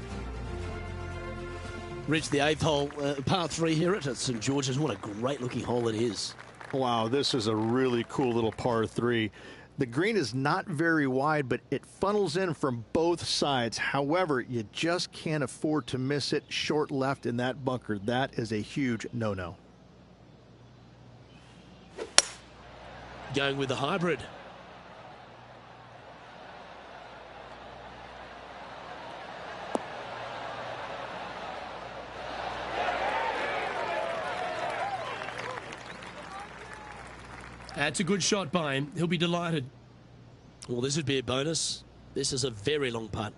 S1: Reached the 8th hole, par 3 here at St. George's. What a great looking hole it is.
S4: Wow, this is a really cool little par 3. The green is not very wide, but it funnels in from both sides. However, you just can't afford to miss it short left in that bunker. That is a huge no-no.
S1: Going with the hybrid. That's a good shot by him. He'll be delighted. Well, this would be a bonus. This is a very long putt.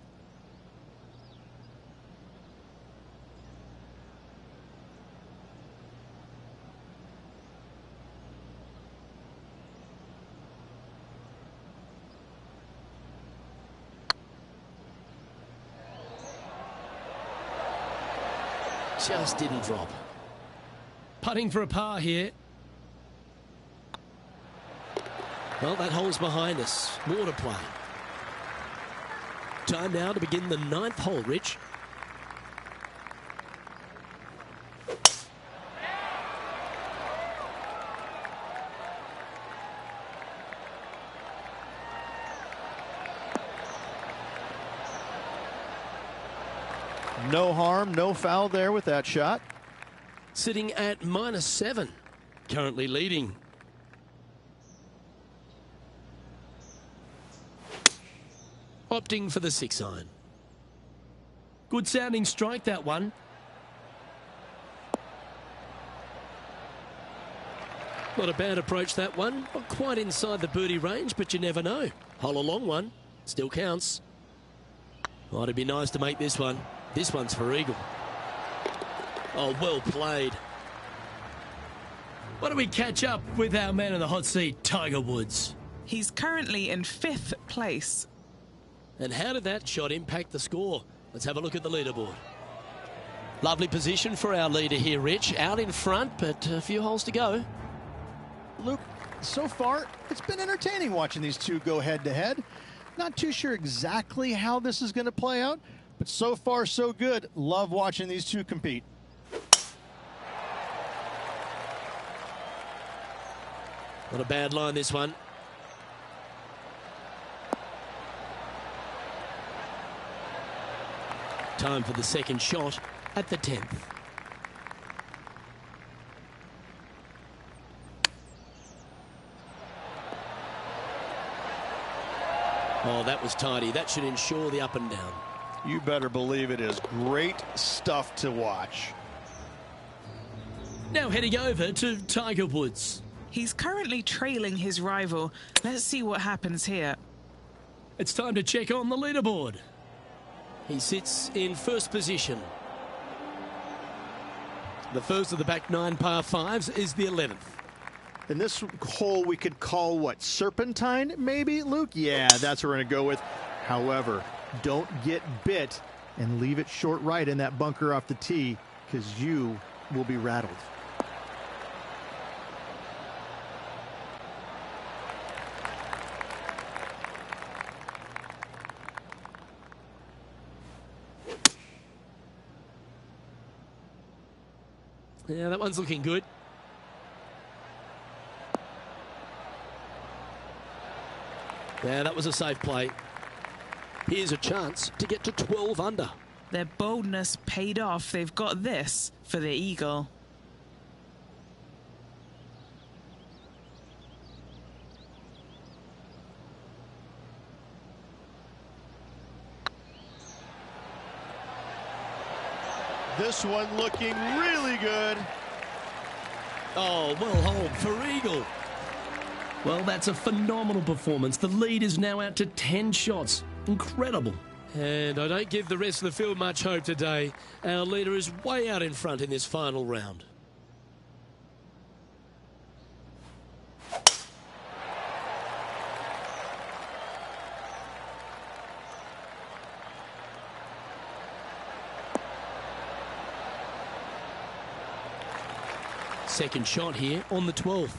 S1: Just didn't drop. Putting for a par here. Well, that hole's behind us. More to play. Time now to begin the 9th hole, Rich.
S4: No harm, no foul there with that shot.
S1: Sitting at -7. Currently leading. Opting for the 6-iron. Good sounding strike, that one. Not a bad approach, that one. Not quite inside the birdie range, but you never know. Hole a long one. Still counts. Oh, it'd be nice to make this one. This one's for eagle. Oh, well played. Why don't we catch up with our man in the hot seat, Tiger Woods?
S2: He's currently in 5th place.
S1: And how did that shot impact the score? Let's have a look at the leaderboard. Lovely position for our leader here, Rich. Out in front, but a few holes to go.
S3: Luke, so far, it's been entertaining watching these two go head-to-head. Not too sure exactly how this is going to play out, but so far, so good. Love watching these two compete.
S1: Not a bad line, this one. Time for the second shot at the 10th. Oh, that was tidy. That should ensure the up and down.
S4: You better believe it is great stuff to watch.
S1: Now heading over to Tiger Woods.
S2: He's currently trailing his rival. Let's see what happens here.
S1: It's time to check on the leaderboard. He sits in first position. The first of the back 9 par 5s is the 11th.
S4: In this hole, we could call what, serpentine, maybe, Luke? Yeah, that's what we're going to go with. However, don't get bit and leave it short right in that bunker off the tee, because you will be rattled.
S1: Yeah, that one's looking good. Yeah, that was a safe play. Here's a chance to get to 12 under.
S2: Their boldness paid off. They've got this for the eagle.
S4: This one looking really good.
S1: Oh, well holed for eagle. Well, that's a phenomenal performance. The lead is now out to 10 shots. Incredible. And I don't give the rest of the field much hope today. Our leader is way out in front in this final round. Second shot here on the 12th.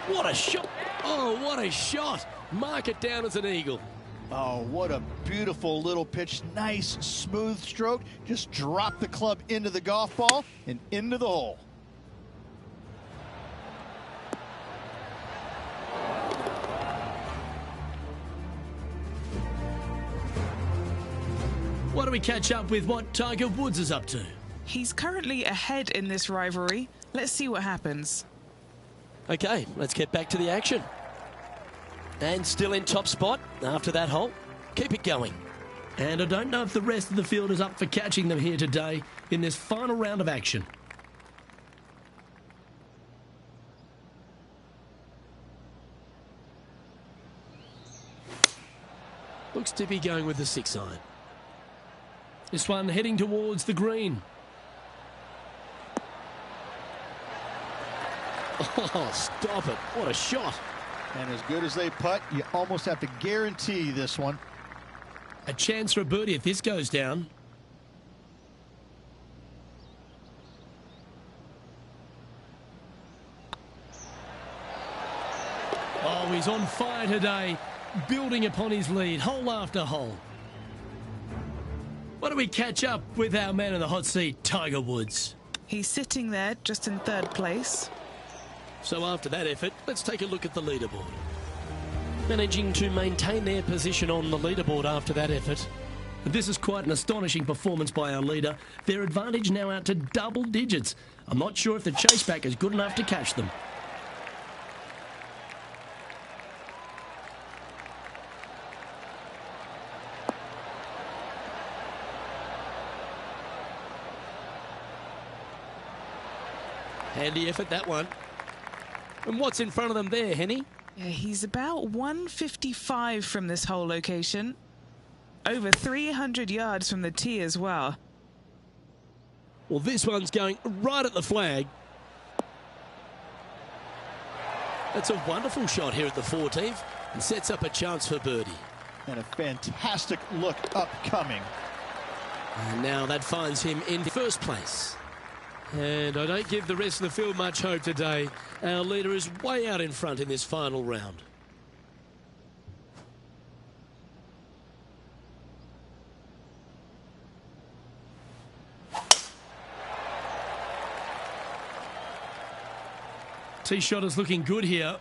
S1: What a shot. Oh, what a shot. Mark it down as an eagle.
S3: Oh, what a beautiful little pitch. Nice, smooth stroke. Just drop the club into the golf ball and into the hole.
S1: Why don't we catch up with what Tiger Woods is up to?
S2: He's currently ahead in this rivalry. Let's see what happens.
S1: Okay, let's get back to the action. And still in top spot after that hole. Keep it going. And I don't know if the rest of the field is up for catching them here today in this final round of action. Looks to be going with the 6-iron. This one heading towards the green. Oh, stop it. What a shot.
S3: And as good as they putt, you almost have to guarantee this one.
S1: A chance for a birdie if this goes down. Oh, he's on fire today, building upon his lead, hole after hole. Why don't we catch up with our man in the hot seat, Tiger Woods?
S2: He's sitting there just in third place.
S1: So after that effort, let's take a look at the leaderboard. Managing to maintain their position on the leaderboard after that effort. This is quite an astonishing performance by our leader. Their advantage now out to double digits. I'm not sure if the chaseback is good enough to catch them. Handy effort, that one. And what's in front of them there, Henny?
S2: Yeah, he's about 155 from this hole location. Over 300 yards from the tee as well.
S1: Well, this one's going right at the flag. It's a wonderful shot here at the 14th and sets up a chance for birdie.
S4: And a fantastic look upcoming.
S1: And now that finds him in first place. And I don't give the rest of the field much hope today. Our leader is way out in front in this final round. Tee shot is looking good here.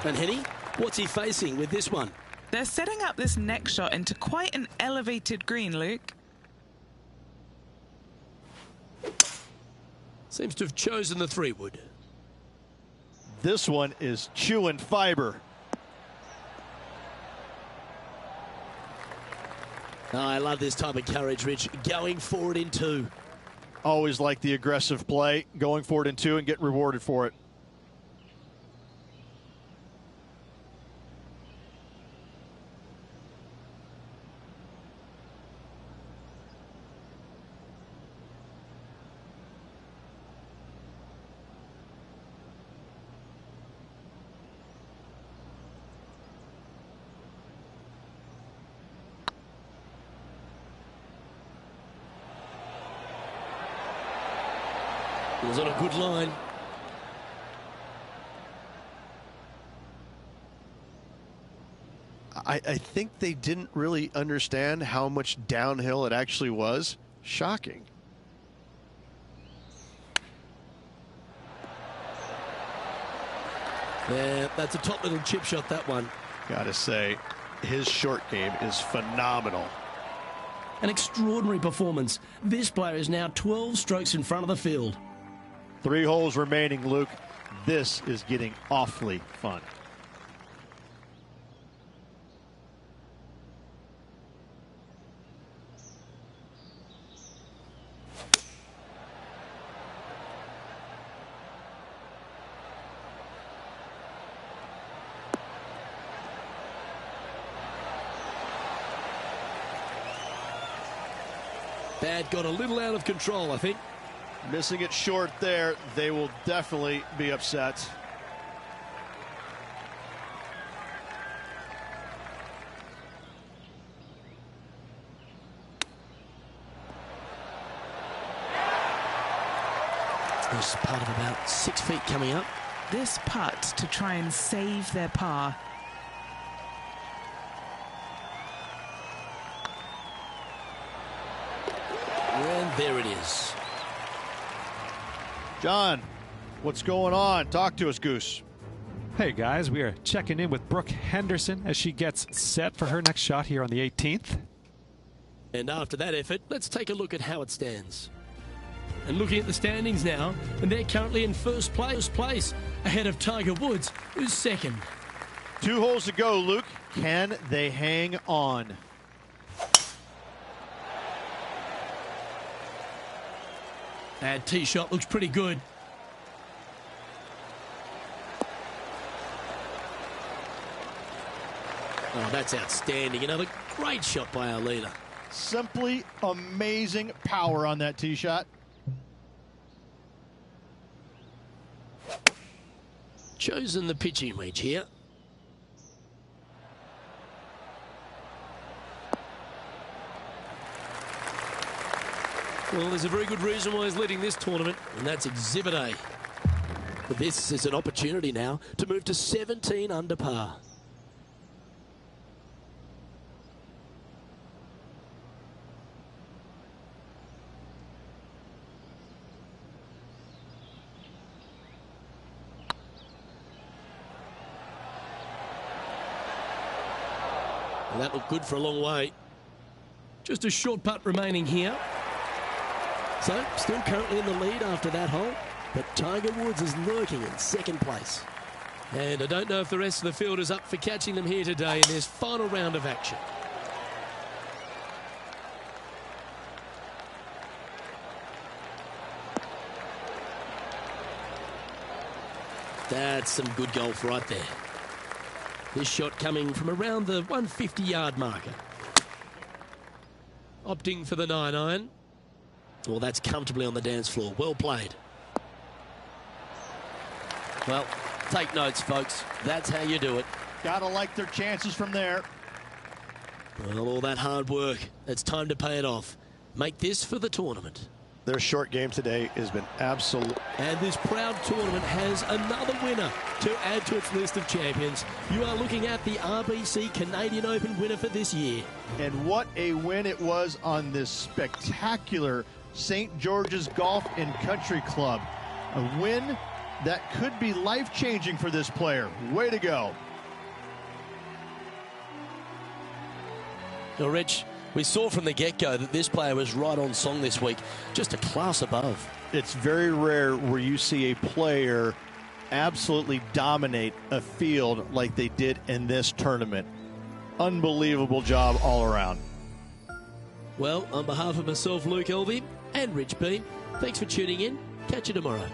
S1: And Henny, what's he facing with this one?
S2: They're setting up this next shot into quite an elevated green, Luke.
S1: Seems to have chosen the 3-wood.
S4: This one is chewing fiber.
S1: Oh, I love this type of courage, Rich. Going forward in 2.
S4: Always like the aggressive play, going forward in 2 and get rewarded for it.
S1: It was on a good line.
S5: I think they didn't really understand how much downhill it actually was. Shocking.
S1: Yeah, that's a top little chip shot, that one.
S5: Gotta say, his short game is phenomenal.
S1: An extraordinary performance. This player is now 12 strokes in front of the field.
S4: 3 holes remaining, Luke. This is getting awfully fun.
S1: Bad got a little out of control, I think.
S4: Missing it short there. They will definitely be upset.
S1: There's part of about 6 feet coming up.
S2: This putt to try and save their par.
S1: And there it is.
S4: John, what's going on? Talk to us, Goose.
S6: Hey guys, we are checking in with Brooke Henderson as she gets set for her next shot here on the 18th.
S1: And after that effort, let's take a look at how it stands. And looking at the standings now, and they're currently in first place ahead of Tiger Woods, who's second.
S4: 2 holes to go, Luke. Can they hang on?
S1: That tee shot looks pretty good. Oh, that's outstanding. Another great shot by our leader.
S4: Simply amazing power on that tee shot.
S1: Chosen the pitching wedge here. Well, there's a very good reason why he's leading this tournament, and that's Exhibit A. But this is an opportunity now to move to 17 under par. Well, that looked good for a long way. Just a short putt remaining here. So, still currently in the lead after that hole, but Tiger Woods is lurking in second place. And I don't know if the rest of the field is up for catching them here today in this final round of action. That's some good golf right there. This shot coming from around the 150-yard marker. Opting for the 9-iron. Well, that's comfortably on the dance floor. Well played. Well, take notes, folks. That's how you do it.
S4: Gotta like their chances from there.
S1: Well, all that hard work, it's time to pay it off. Make this for the tournament.
S5: Their short game today has been absolute.
S1: And this proud tournament has another winner to add to its list of champions. You are looking at the RBC Canadian Open winner for this year.
S4: And what a win it was on this spectacular St. George's Golf and Country Club. A win that could be life-changing for this player. Way to go.
S1: Well, Rich, we saw from the get-go that this player was right on song this week, just a class above.
S4: It's very rare where you see a player absolutely dominate a field like they did in this tournament. Unbelievable job all around.
S1: Well, on behalf of myself, Luke Elvey, and Rich B, thanks for tuning in. Catch you tomorrow.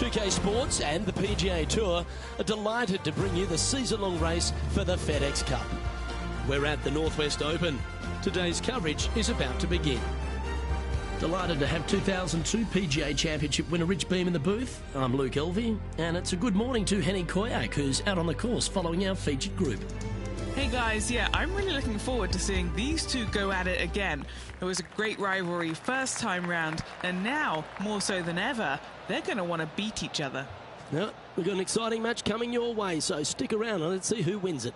S1: 2K Sports and the PGA Tour are delighted to bring you the season-long race for the FedEx Cup. We're at the Northwest Open. Today's coverage is about to begin. Delighted to have 2002 PGA Championship winner Rich Beem in the booth. I'm Luke Elvey, and it's a good morning to Henny Koyak, who's out on the course following our featured group.
S2: Hey guys, yeah, I'm really looking forward to seeing these two go at it again. It was a great rivalry first time round, and now, more so than ever, they're going to want to beat each other.
S1: Well, we've got an exciting match coming your way, so stick around and let's see who wins it.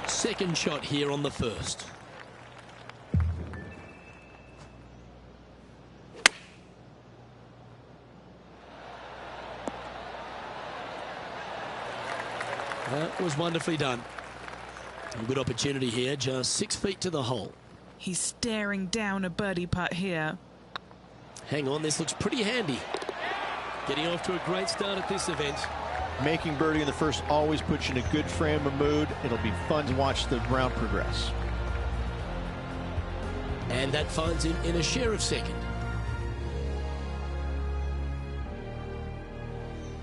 S1: Second shot here on the first. That was wonderfully done. A good opportunity here, just 6 feet to the hole.
S2: He's staring down a birdie putt here.
S1: Hang on, this looks pretty handy. Getting off to a great start at this event.
S4: Making birdie in the first always puts you in a good frame of mood. It'll be fun to watch the round progress.
S1: And that finds him in a share of second.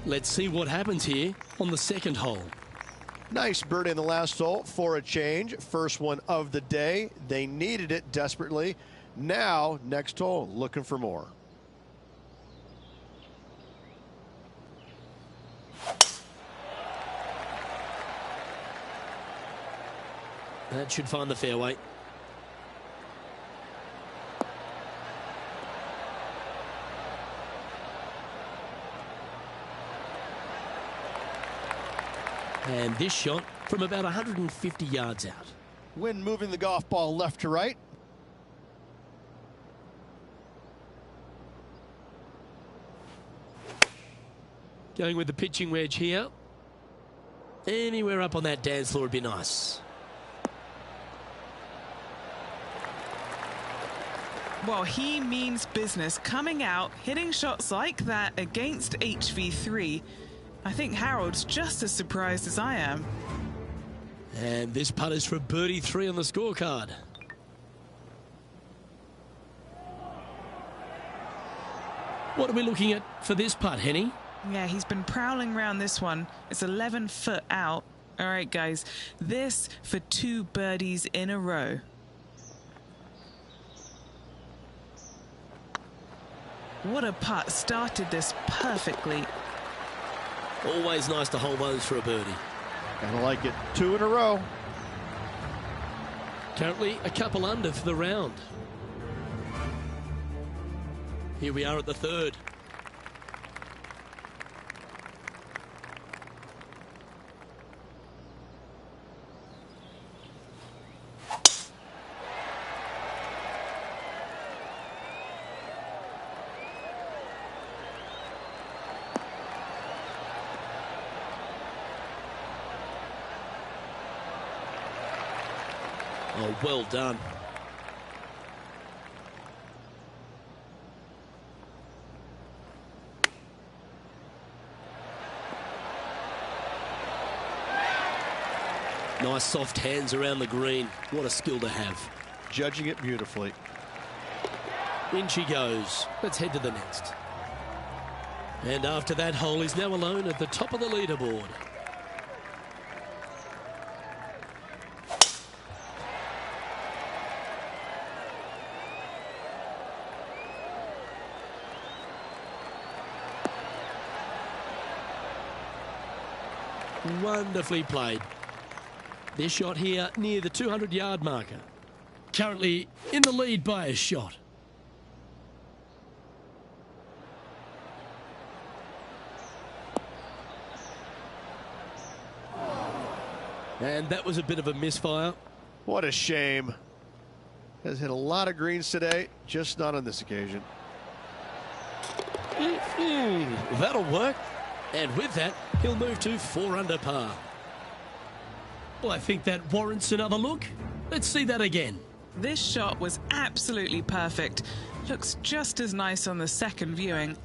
S1: Let's see what happens here on the second hole.
S5: Nice birdie in the last hole for a change. First one of the day. They needed it desperately. Now, next hole, looking for more.
S1: That should find the fairway. And this shot from about 150 yards out.
S3: Wind moving the golf ball left to right.
S1: Going with the pitching wedge here. Anywhere up on that dance floor would be nice.
S2: Well, he means business, coming out, hitting shots like that against HV3. I think Harold's just as surprised as I am.
S1: And this putt is for birdie 3 on the scorecard. What are we looking at for this putt, Henny?
S2: Yeah, he's been prowling around this one. It's 11 foot out. All right, guys, this for 2 birdies in a row. What a putt. Started this perfectly.
S1: Always nice to hold those for a birdie.
S4: Kinda like it. 2 in a row.
S1: Currently a couple under for the round. Here we are at the third. Oh, well done. Nice soft hands around the green. What a skill to have.
S5: Judging it beautifully.
S1: In she goes. Let's head to the next. And after that hole, he's now alone at the top of the leaderboard. Wonderfully played. This shot here near the 200-yard marker. Currently in the lead by a shot. And that was a bit of a misfire.
S5: What a shame. Has hit a lot of greens today, just not on this occasion.
S1: That'll work. And with that, he'll move to 4 under par. Well, I think that warrants another look. Let's see that again.
S2: This shot was absolutely perfect. Looks just as nice on the second viewing.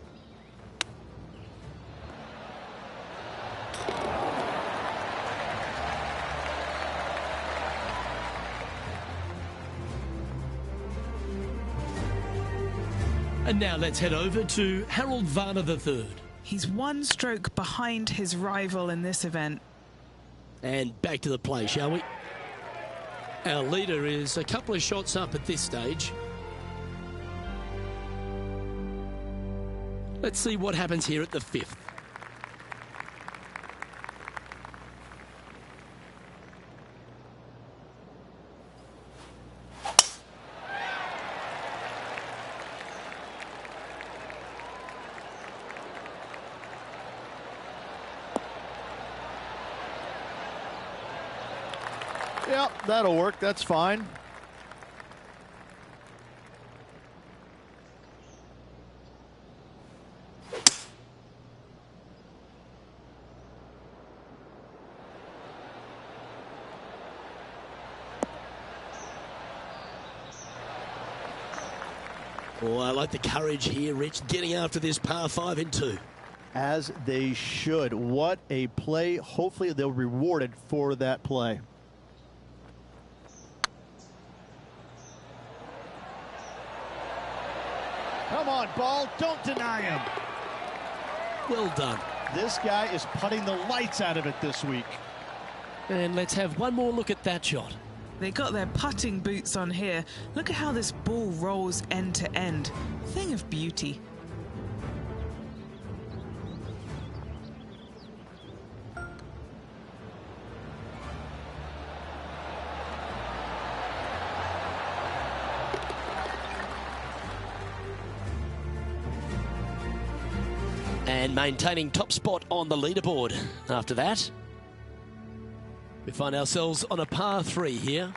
S1: And now let's head over to Harold Varner III.
S2: He's one stroke behind his rival in this event.
S1: And back to the play, shall we? Our leader is a couple of shots up at this stage. Let's see what happens here at the 5th.
S4: Yeah, that'll work. That's fine.
S1: Oh, I like the courage here, Rich, getting after this par 5 in 2.
S4: As they should. What a play. Hopefully they'll be rewarded for that play. Come on, ball. Don't deny him.
S1: Well done.
S4: This guy is putting the lights out of it this week.
S1: And let's have one more look at that shot.
S2: They got their putting boots on here. Look at how this ball rolls end to end. Thing of beauty.
S1: And maintaining top spot on the leaderboard. After that, we find ourselves on a par 3 here.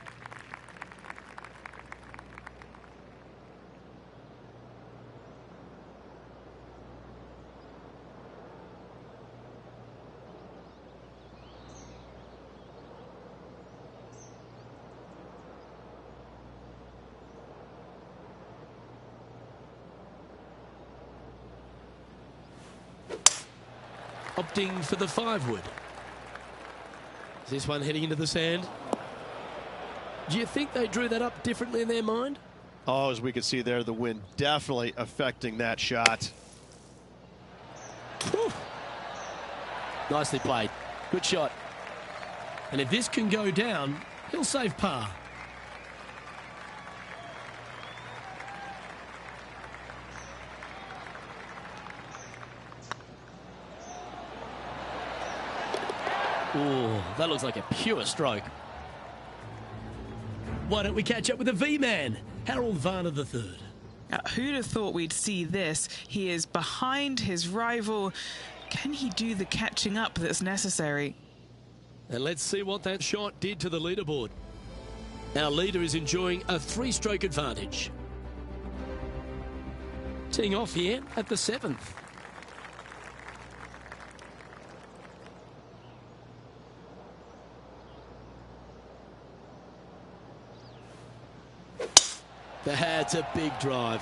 S1: Opting for the 5-wood. Is this one heading into the sand? Do you think they drew that up differently in their mind?
S5: Oh, as we can see there, the wind definitely affecting that shot.
S1: Whew. Nicely played. Good shot. And if this can go down, he'll save par. Oh, that looks like a pure stroke. Why don't we catch up with the V-man, Harold Varner III?
S2: Who'd have thought we'd see this? He is behind his rival. Can he do the catching up that's necessary?
S1: And let's see what that shot did to the leaderboard. Our leader is enjoying a 3-stroke advantage. Teeing off here at the 7th. That's a big drive.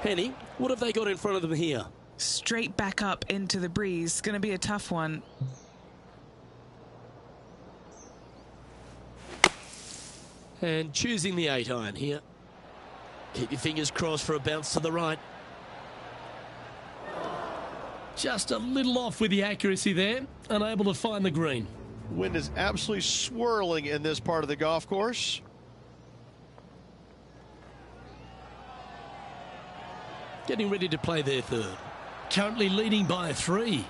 S1: Penny, what have they got in front of them here?
S2: Straight back up into the breeze. Going to be a tough one.
S1: And choosing the 8-iron here. Keep your fingers crossed for a bounce to the right. Just a little off with the accuracy there, unable to find the green.
S5: Wind is absolutely swirling in this part of the golf course.
S1: Getting ready to play their 3rd. Currently leading by 3.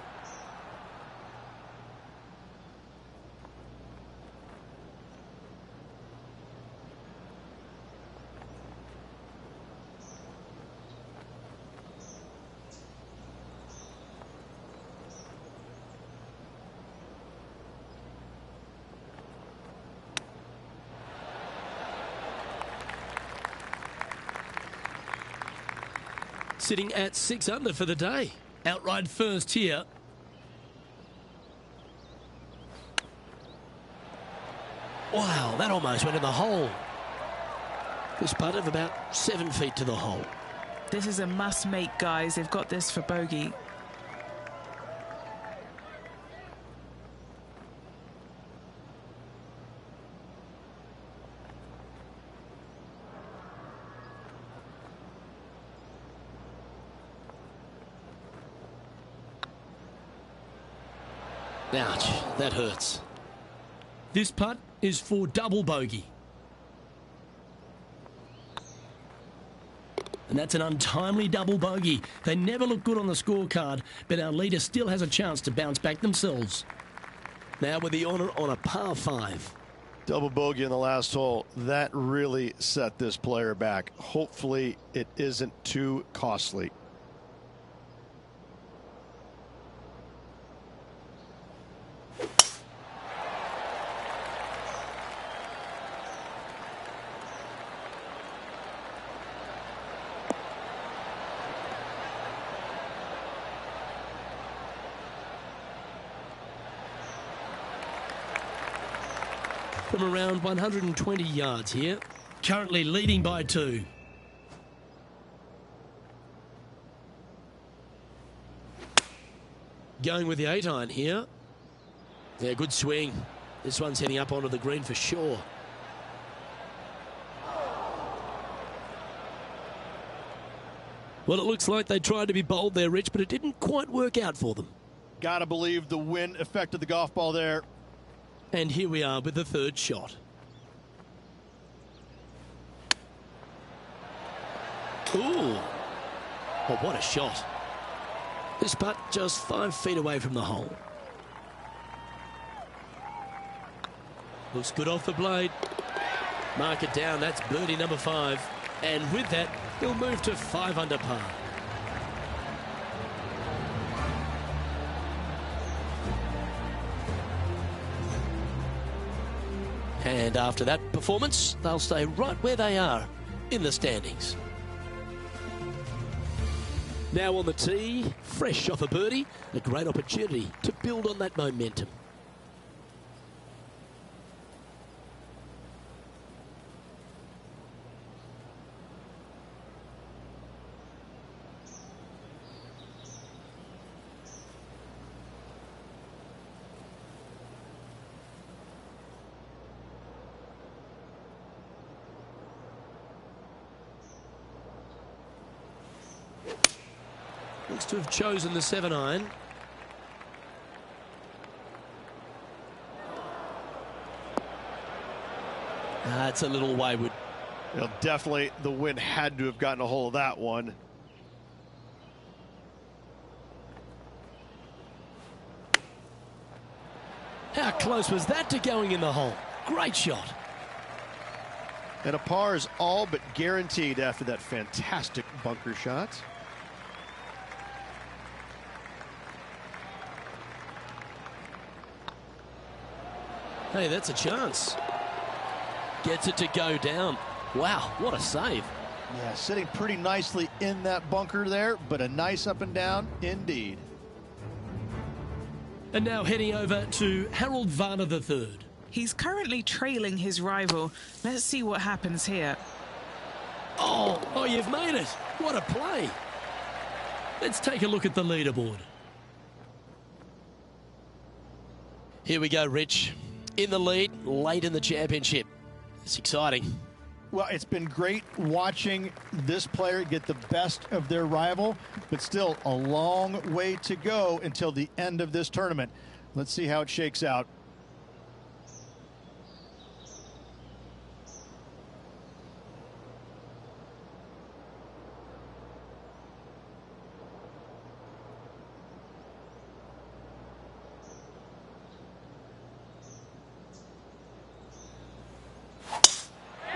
S1: Sitting at 6 under for the day. Outright first here. Wow, that almost went in the hole. This putt of about 7 feet to the hole.
S2: This is a must-make, guys. They've got this for bogey.
S1: Ouch, that hurts. This putt is for double bogey. And that's an untimely double bogey. They never look good on the scorecard, but our leader still has a chance to bounce back themselves. Now with the honour on a par 5.
S5: Double bogey in the last hole. That really set this player back. Hopefully it isn't too costly.
S1: From around 120 yards here, currently leading by 2. Going with the 8-iron here. Yeah, good swing. This one's heading up onto the green for sure. Well, it looks like they tried to be bold there, Rich, but it didn't quite work out for them.
S4: Gotta believe the wind affected the golf ball there.
S1: And here we are with the 3rd shot. Ooh. Oh, what a shot. This putt just 5 feet away from the hole. Looks good off the blade. Mark it down. That's birdie number 5. And with that, he'll move to 5 under par. And after that performance, they'll stay right where they are in the standings. Now on the tee, fresh off a birdie, a great opportunity to build on that momentum. Looks to have chosen the 7-iron. It's a little wayward.
S5: Well, definitely the wind had to have gotten a hold of that one.
S1: How close was that to going in the hole? Great shot.
S5: And a par is all but guaranteed after that fantastic bunker shot.
S1: Hey, that's a chance. Gets it to go down. Wow, what a save.
S4: Yeah, sitting pretty nicely in that bunker there, but a nice up and down indeed.
S1: And now heading over to Harold Varner III.
S2: He's currently trailing his rival. Let's see what happens here.
S1: Oh, you've made it. What a play. Let's take a look at the leaderboard. Here we go, Rich. In the lead, late in the championship. It's exciting.
S3: Well, it's been great watching this player get the best of their rival, but still a long way to go until the end of this tournament. Let's see how it shakes out.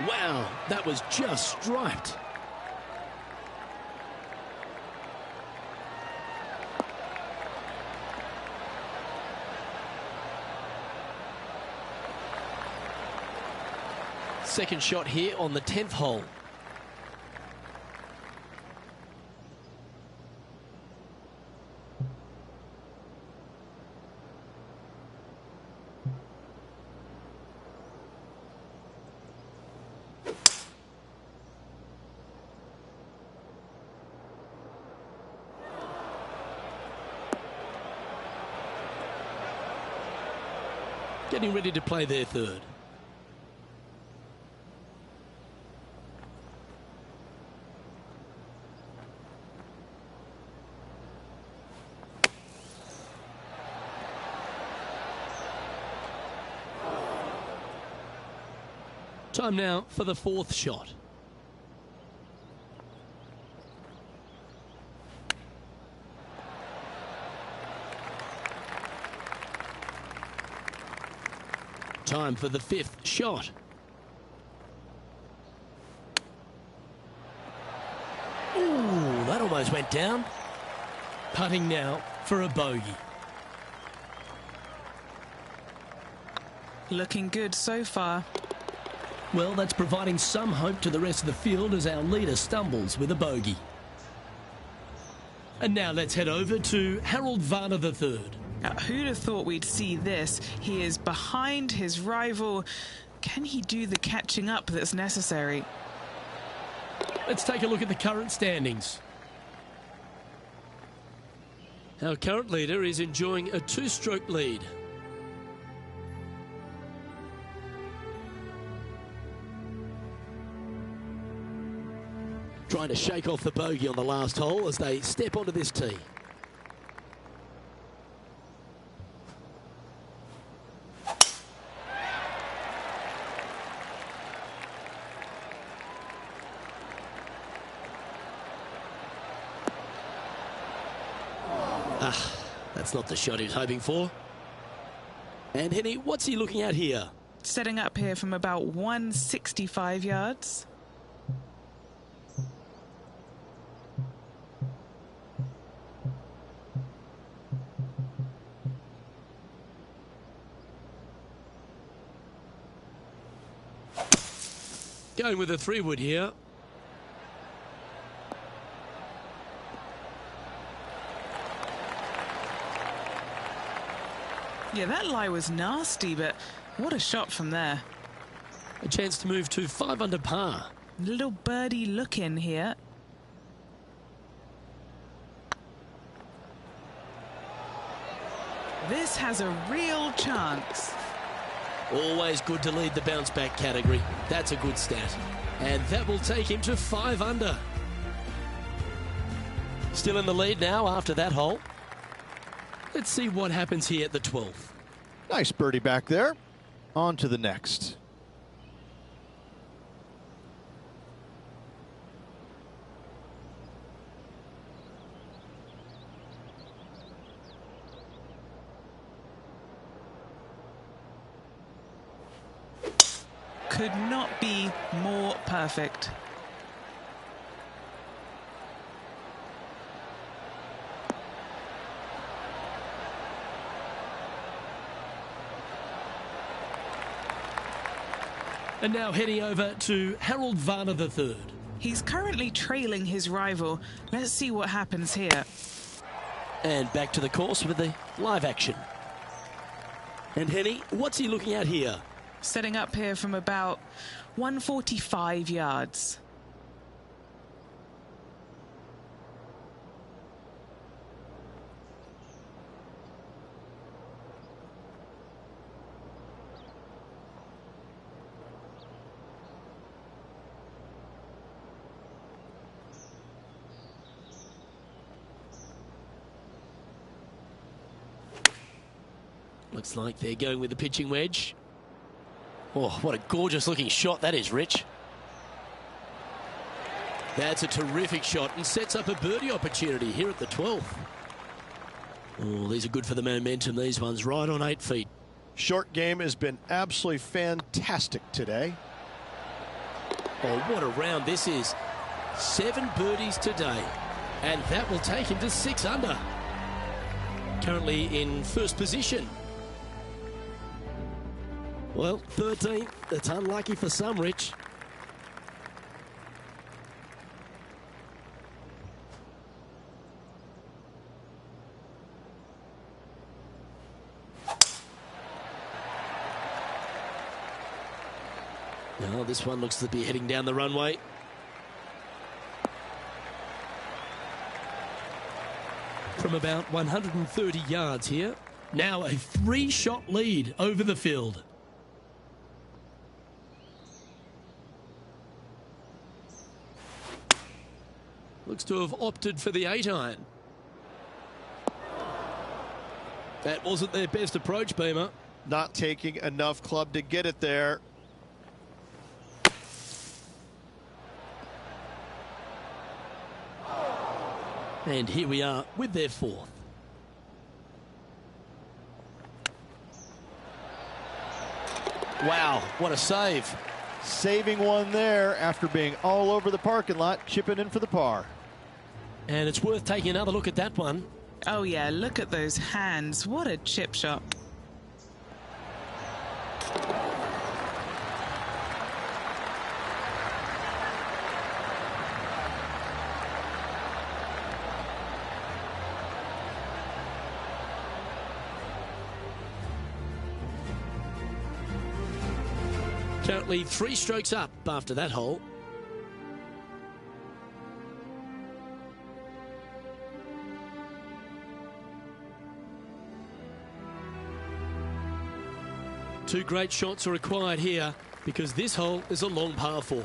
S1: Wow, that was just striped. Second shot here on the 10th hole. getting ready to play their third. Time now for the fourth shot. Time for the fifth shot. Ooh, that almost went down. Putting now for a bogey.
S2: Looking good so far.
S1: Well, that's providing some hope to the rest of the field as our leader stumbles with a bogey. And now let's head over to Harold Varner III.
S2: Now, who'd have thought we'd see this? He is behind his rival. Can he do the catching up that's necessary?
S1: Let's take a look at the current standings. Our current leader is enjoying a two-stroke lead. Trying to shake off the bogey on the last hole as they step onto this tee. That's not the shot he was hoping for. And Henny, what's he looking at here?
S2: Setting up here from about 165 yards.
S1: Going with a 3-wood here.
S2: Yeah, that lie was nasty, but what a shot from there.
S1: A chance to move to 5 under par.
S2: Little birdie look in here. This has a real chance.
S1: Always good to lead the bounce back category. That's a good stat. And that will take him to 5 under. Still in the lead now after that hole. Let's see what happens here at the 12th.
S4: Nice birdie back there. On to the next.
S2: Could not be more perfect.
S1: And now heading over to Harold Varner III.
S2: He's currently trailing his rival. Let's see what happens here.
S1: And back to the course with the live action. And Henny, what's he looking at here?
S2: Setting up here from about 145 yards.
S1: Looks like they're going with the pitching wedge. Oh, what a gorgeous looking shot that is, Rich. That's a terrific shot and sets up a birdie opportunity here at the 12th. Oh, these are good for the momentum, these ones, right on 8 feet.
S5: Short game has been absolutely fantastic today.
S1: Oh, what a round this is. 7 birdies today, and that will take him to 6 under. Currently in first position. Well, 13th. That's unlucky for some, Rich. Now, this one looks to be heading down the runway. From about 130 yards here. Now a 3-shot lead over the field. Looks to have opted for the 8-iron. That wasn't their best approach, Beamer.
S4: Not taking enough club to get it there.
S1: And here we are with their 4th. Wow, what a save.
S4: Saving one there after being all over the parking lot, chipping in for the par.
S1: And it's worth taking another look at that one.
S2: Oh yeah, look at those hands. What a chip shot.
S1: Currently 3 strokes up after that hole. Two great shots are required here because this hole is a long par 4.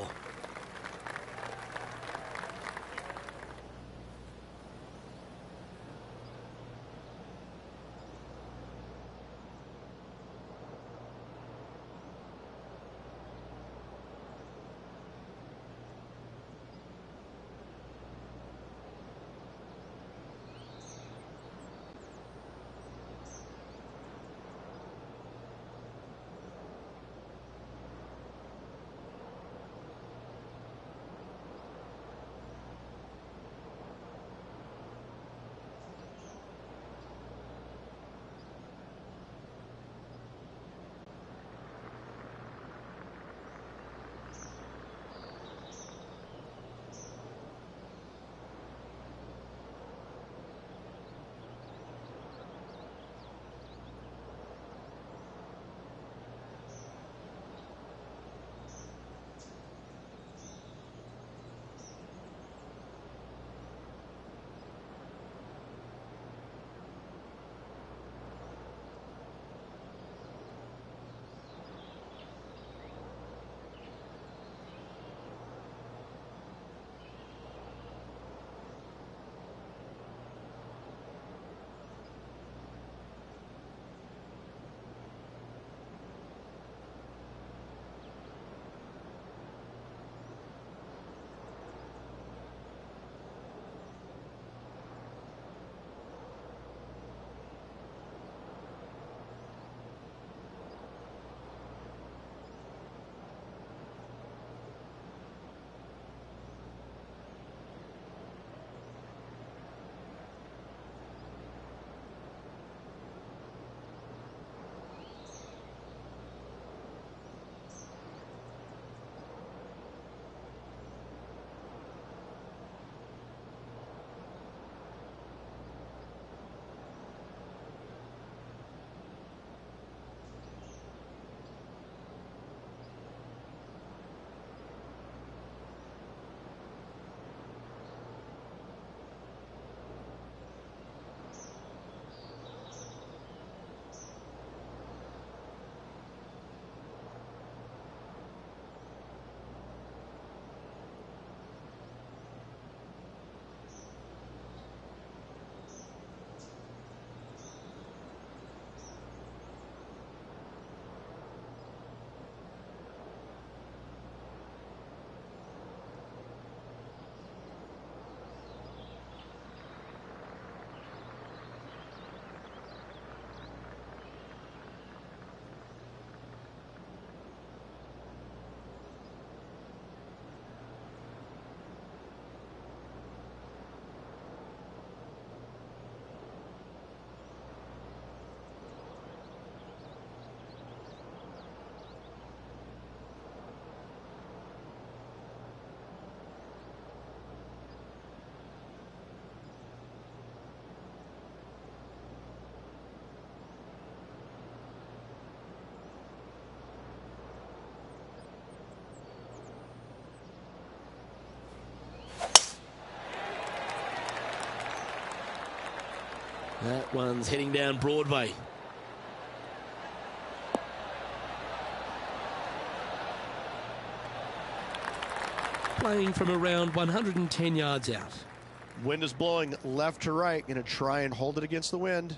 S1: That one's heading down Broadway. playing from around 110 yards out.
S5: Wind is blowing left to right. Going to try and hold it against the wind.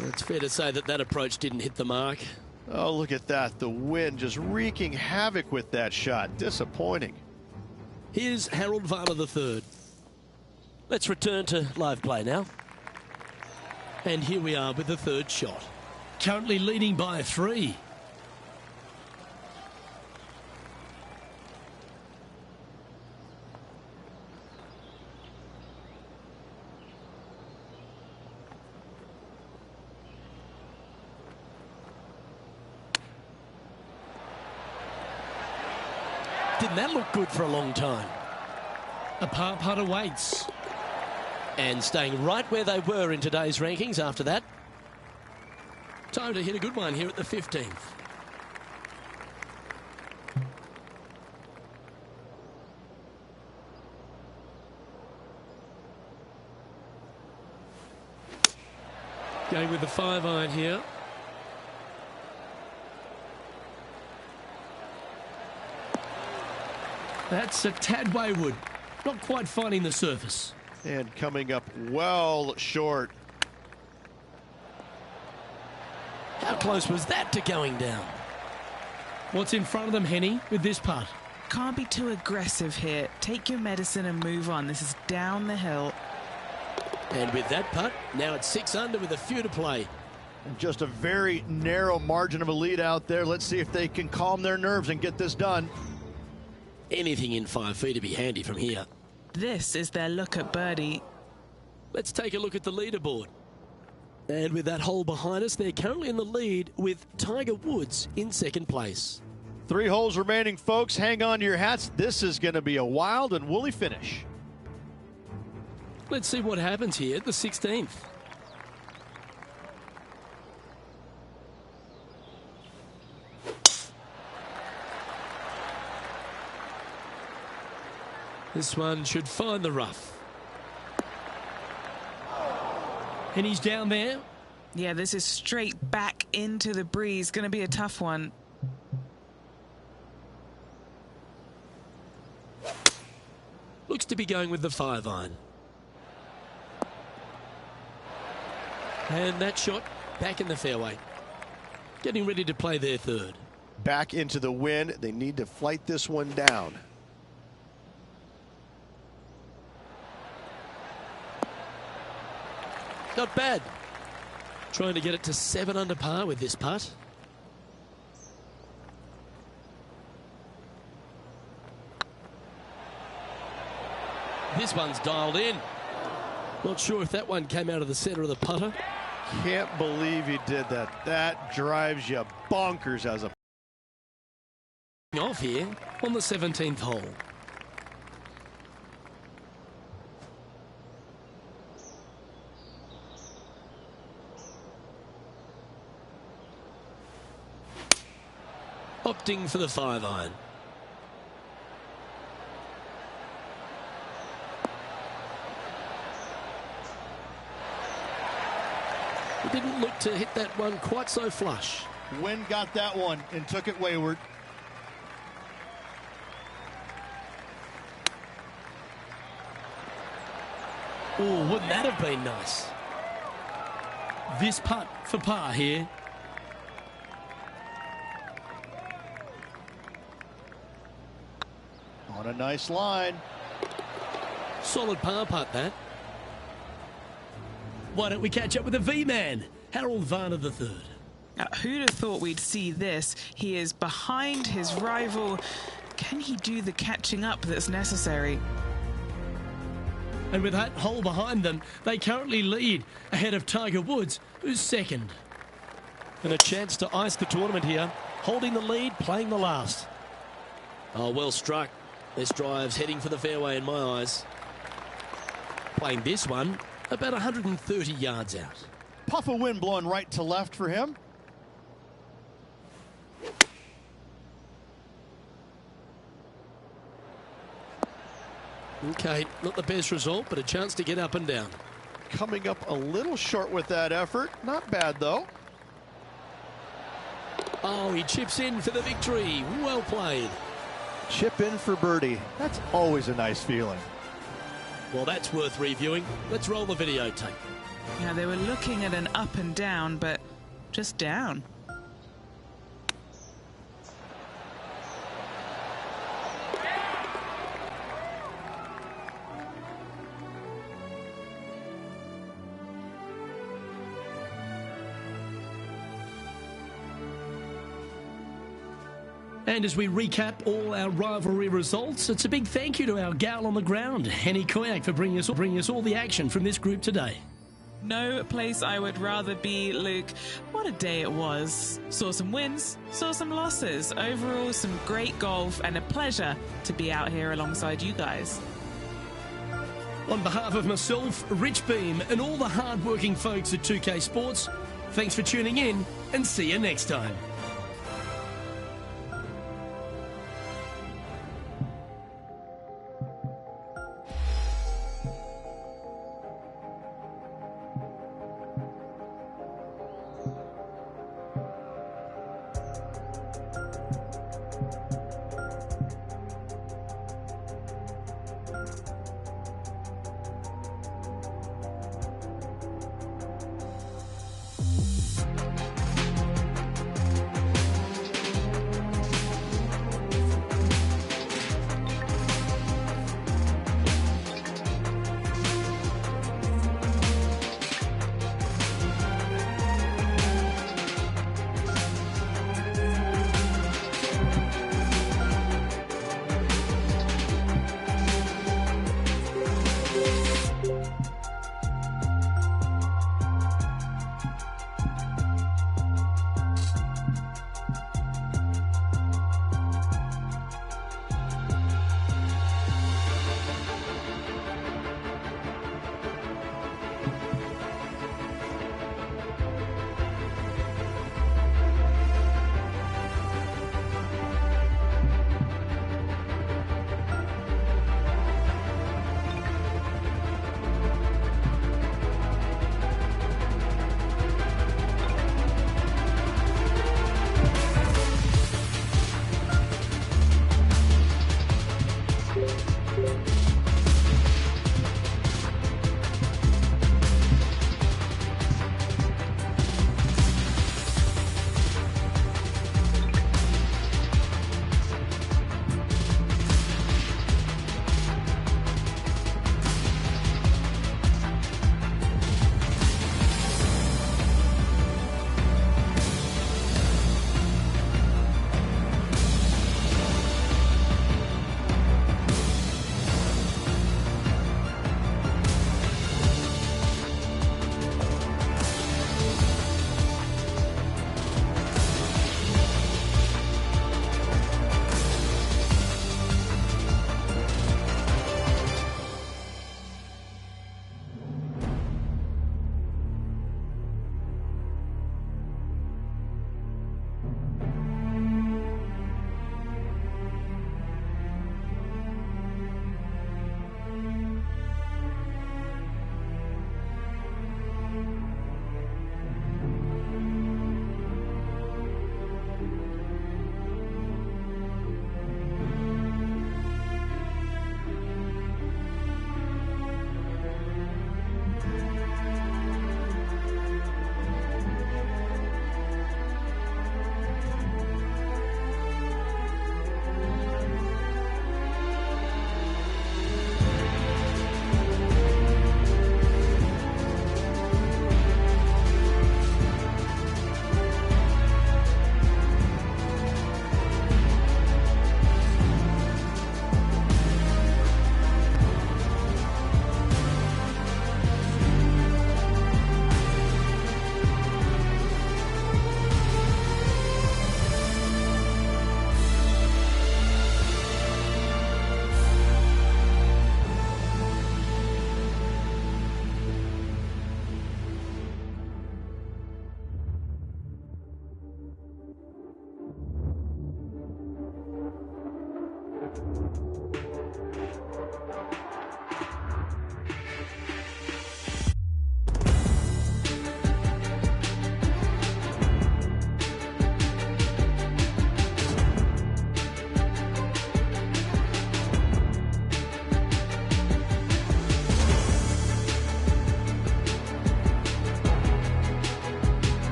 S1: It's fair to say that that approach didn't hit the mark.
S5: Oh, look at that. The wind just wreaking havoc with that shot. Disappointing.
S1: Here's Harold Varner III. Let's return to live play now. And here we are with the third shot. Currently leading by 3. Didn't that look good for a long time? A par putt awaits. And staying right where they were in today's rankings after that. Time to hit a good one here at the 15th. Going with the 5-iron here. That's a tad wayward. Not quite finding the surface.
S5: And coming up well short.
S1: How close was that to going down? What's in front of them, Henny, with this putt?
S2: Can't be too aggressive here. Take your medicine and move on. This is down the hill.
S1: And with that putt, now it's 6 under with a few to play.
S4: Just a very narrow margin of a lead out there. Let's see if they can calm their nerves and get this done.
S1: Anything in 5 feet to be handy from here.
S2: This is their look at birdie.
S1: Let's take a look at the leaderboard. And with that hole behind us, they're currently in the lead with Tiger Woods in second place.
S4: 3 holes remaining, folks. Hang on to your hats. This is going to be a wild and woolly finish.
S1: Let's see what happens here at the 16th. This one should find the rough. And he's down there.
S2: Yeah, this is straight back into the breeze. Going to be a tough one.
S1: Looks to be going with the 5-iron. And that shot back in the fairway. Getting ready to play their third.
S5: Back into the wind. They need to flight this one down.
S1: Not bad. Trying to get it to 7 under par with this putt. This one's dialed in. Not sure if that one came out of the center of the putter.
S4: Can't believe he did that. That drives you bonkers as a...
S1: Off here on the 17th hole. Opting for the 5-iron. He didn't look to hit that one quite so flush.
S4: Wind got that one and took it wayward.
S1: Oh, wouldn't that have been nice? This putt for par here.
S4: On a nice line.
S1: Solid par putt, that. Why don't we catch up with the V-man, Harold Varner III.
S2: Now, who'd have thought we'd see this? He is behind his rival. Can he do the catching up that's necessary?
S1: And with that hole behind them, they currently lead ahead of Tiger Woods, who's second. And a chance to ice the tournament here, holding the lead, playing the last. Oh, well struck. This drive's heading for the fairway in my eyes. Playing this one about 130 yards out.
S4: Puff of wind blowing right to left for him.
S1: Okay, not the best result, but a chance to get up and down.
S5: Coming up a little short with that effort. Not bad, though.
S1: Oh, he chips in for the victory. Well played.
S4: Chip in for birdie. That's always a nice feeling.
S1: Well, that's worth reviewing. Let's roll the videotape.
S2: Yeah, they were looking at an up and down, but just down.
S1: And as we recap all our rivalry results, it's a big thank you to our gal on the ground, Henny Koyak, for bringing us all the action from this group today.
S2: No place I would rather be, Luke. What a day it was. Saw some wins, saw some losses. Overall, some great golf and a pleasure to be out here alongside you guys.
S1: On behalf of myself, Rich Beam, and all the hard-working folks at 2K Sports, thanks for tuning in and see you next time.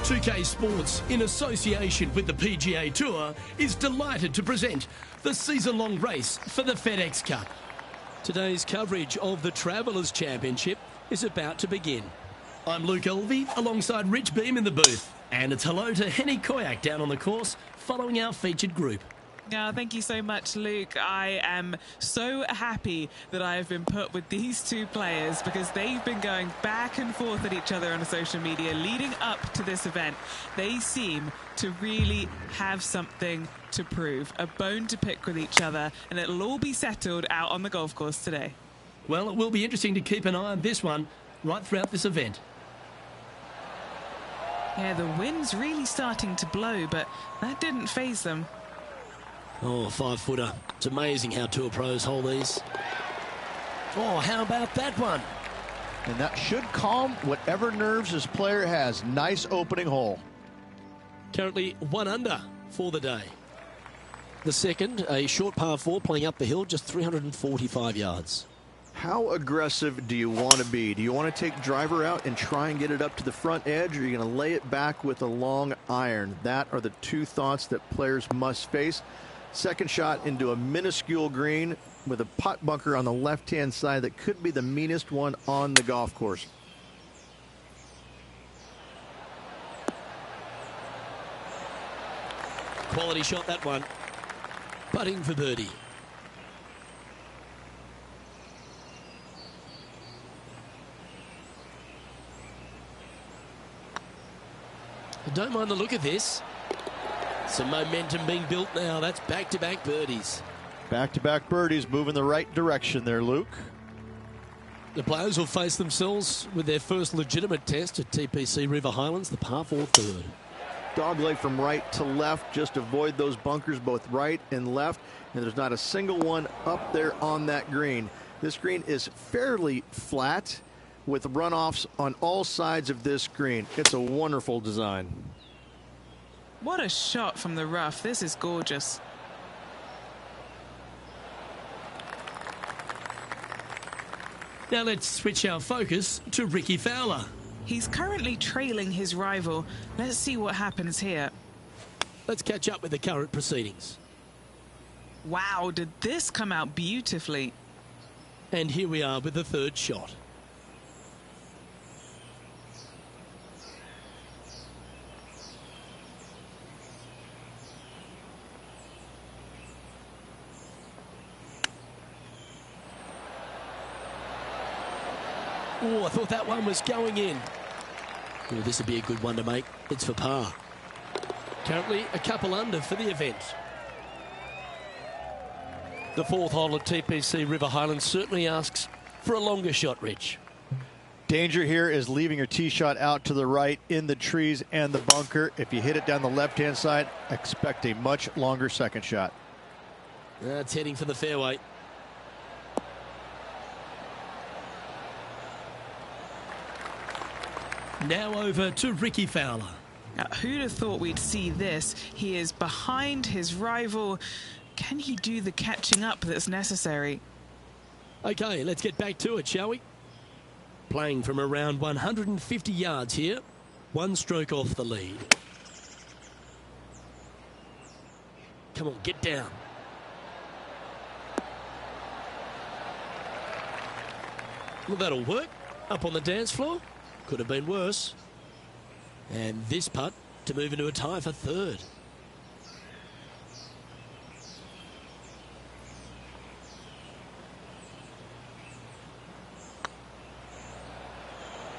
S1: 2K Sports, in association with the PGA Tour, is delighted to present the season-long race for the FedEx Cup. Today's coverage of the Travelers Championship is about to begin. I'm Luke Elvey, alongside Rich Beam in the booth. And it's hello to Henny Koyak down on the course, following our featured group.
S2: Yeah, thank you so much, Luke. I am so happy that I have been put with these two players because they've been going back and forth at each other on social media leading up to this event. They seem to really have something to prove, a bone to pick with each other, and it'll all be settled out on the golf course today.
S1: Well, it will be interesting to keep an eye on this one right throughout this event.
S2: Yeah, the wind's really starting to blow, but that didn't faze them.
S1: Oh, 5-footer. It's amazing how tour pros hold these. Oh, how about that one?
S4: And that should calm whatever nerves this player has. Nice opening hole.
S1: Currently 1 under for the day. The second, a short par 4 playing up the hill, just 345 yards.
S4: How aggressive do you want to be? Do you want to take driver out and try and get it up to the front edge, or are you going to lay it back with a long iron? That are the two thoughts that players must face. Second shot into a minuscule green with a putt bunker on the left-hand side that could be the meanest one on the golf course.
S1: Quality shot, that one. Putting for birdie. I don't mind the look of this. Some momentum being built now. That's back-to-back birdies.
S4: Back-to-back birdies moving the right direction there, Luke.
S1: The players will face themselves with their first legitimate test at TPC River Highlands, the par 4 third.
S4: Dogleg from right to left. Just avoid those bunkers both right and left. And there's not a single one up there on that green. This green is fairly flat with runoffs on all sides of this green. It's a wonderful design.
S2: What a shot from the rough. This is gorgeous.
S1: Now let's switch our focus to Ricky Fowler.
S2: He's currently trailing his rival. Let's see what happens here.
S1: Let's catch up with the current proceedings.
S2: Wow, did this come out beautifully.
S1: And here we are with the third shot. Oh, I thought that one was going in. Oh, this would be a good one to make. It's for par. Currently a couple under for the event. The fourth hole at TPC River Highlands certainly asks for a longer shot, Rich.
S4: Danger here is leaving your tee shot out to the right in the trees and the bunker. If you hit it down the left-hand side, expect a much longer second shot.
S1: That's heading for the fairway. Now over to Ricky Fowler.
S2: Now, who'd have thought we'd see this? He is behind his rival. Can he do the catching up that's necessary?
S1: Okay, let's get back to it, shall we? Playing from around 150 yards here. 1 stroke off the lead. Come on, get down. Well, that'll work. Up on the dance floor. Could have been worse. And this putt to move into a tie for third.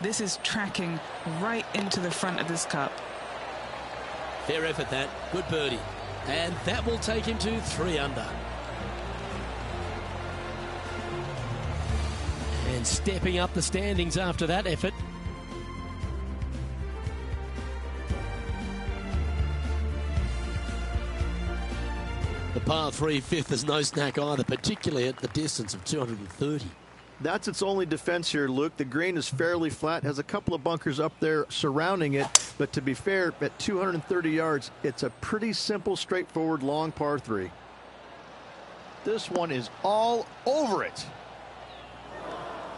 S2: This is tracking right into the front of this cup.
S1: Fair effort, that. Good birdie. And that will take him to 3 under. And stepping up the standings after that effort. The par 3 fifth is no snack either, particularly at the distance of 230.
S4: That's its only defense here, Luke. The green is fairly flat, has a couple of bunkers up there surrounding it, but to be fair, at 230 yards, it's a pretty simple, straightforward, long par 3. This one is all over it.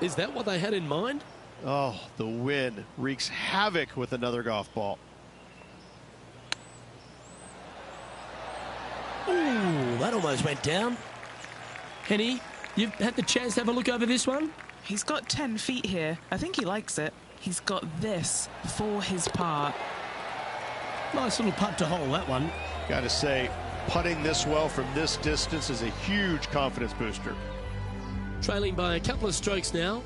S1: Is that what they had in mind?
S4: Oh, the wind wreaks havoc with another golf ball.
S1: that almost went down. Henny, you've had the chance to have a look over this one?
S2: He's got 10 feet here. I think he likes it. He's got this for his par.
S1: Nice little putt to hole, that one.
S4: Got to say, putting this well from this distance is a huge confidence booster.
S1: Trailing by a couple of strokes now.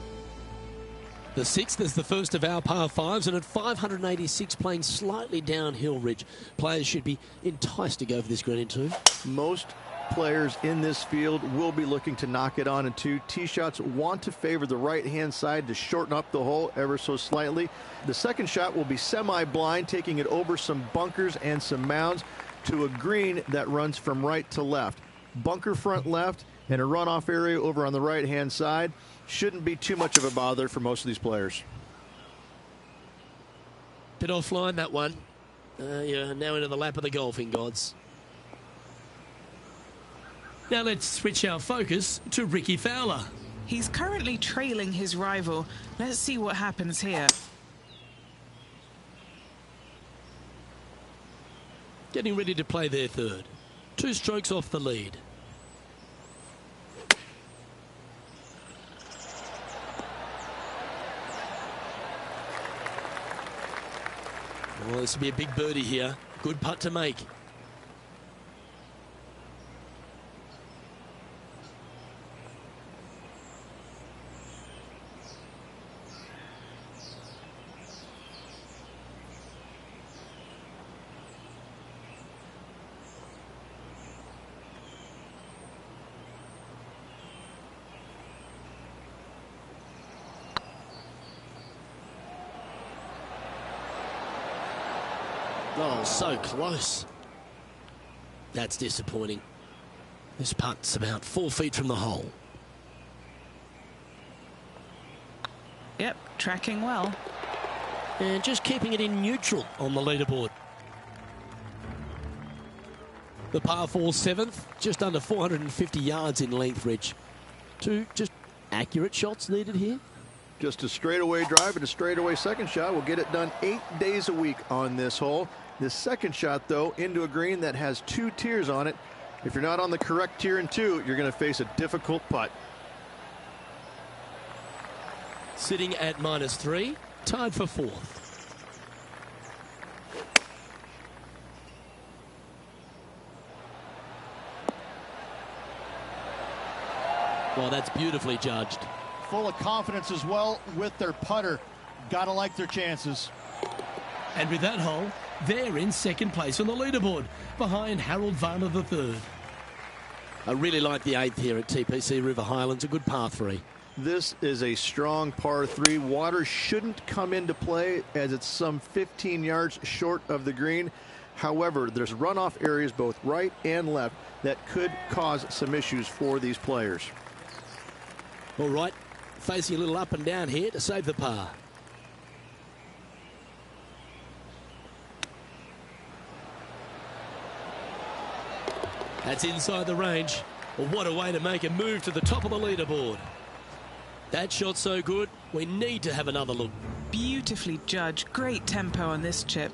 S1: The 6th is the first of our par 5s, and at 586 playing slightly downhill, Rich. Players should be enticed to go for this green in 2.
S4: Most players in this field will be looking to knock it on in 2. Tee shots want to favor the right-hand side to shorten up the hole ever so slightly. The second shot will be semi-blind, taking it over some bunkers and some mounds to a green that runs from right to left. Bunker front left and a runoff area over on the right-hand side. Shouldn't be too much of a bother for most of these players.
S1: Bit offline, that one. You're now into the lap of the golfing gods. Now let's switch our focus to Ricky Fowler.
S2: He's currently trailing his rival. Let's see what happens here.
S1: Getting ready to play their 3rd. 2 strokes off the lead. Well, this will be a big birdie here. Good putt to make. Oh, so close. That's disappointing. This putt's about 4 feet from the hole.
S2: Yep, tracking well.
S1: And just keeping it in neutral on the leaderboard. The par 4 7th, just under 450 yards in length, Rich. 2 just accurate shots needed here.
S4: Just a straightaway drive and a straightaway second shot will get it done 8 days a week on this hole. This second shot, though, into a green that has 2 tiers on it. If you're not on the correct tier in 2, you're going to face a difficult putt.
S1: Sitting at -3, tied for 4th. Well, that's beautifully judged.
S3: Full of confidence as well with their putter. Gotta like their chances.
S1: And with that hole, they're in 2nd place on the leaderboard, behind Harold Varner III. I really like the 8th here at TPC River Highlands, a good par 3.
S4: This is a strong par 3. Water shouldn't come into play as it's some 15 yards short of the green. However, there's runoff areas both right and left that could cause some issues for these players.
S1: All right, facing a little up and down here to save the par. That's inside the range. Well, what a way to make a move to the top of the leaderboard. That shot's so good, we need to have another look.
S2: Beautifully judged. Great tempo on this chip.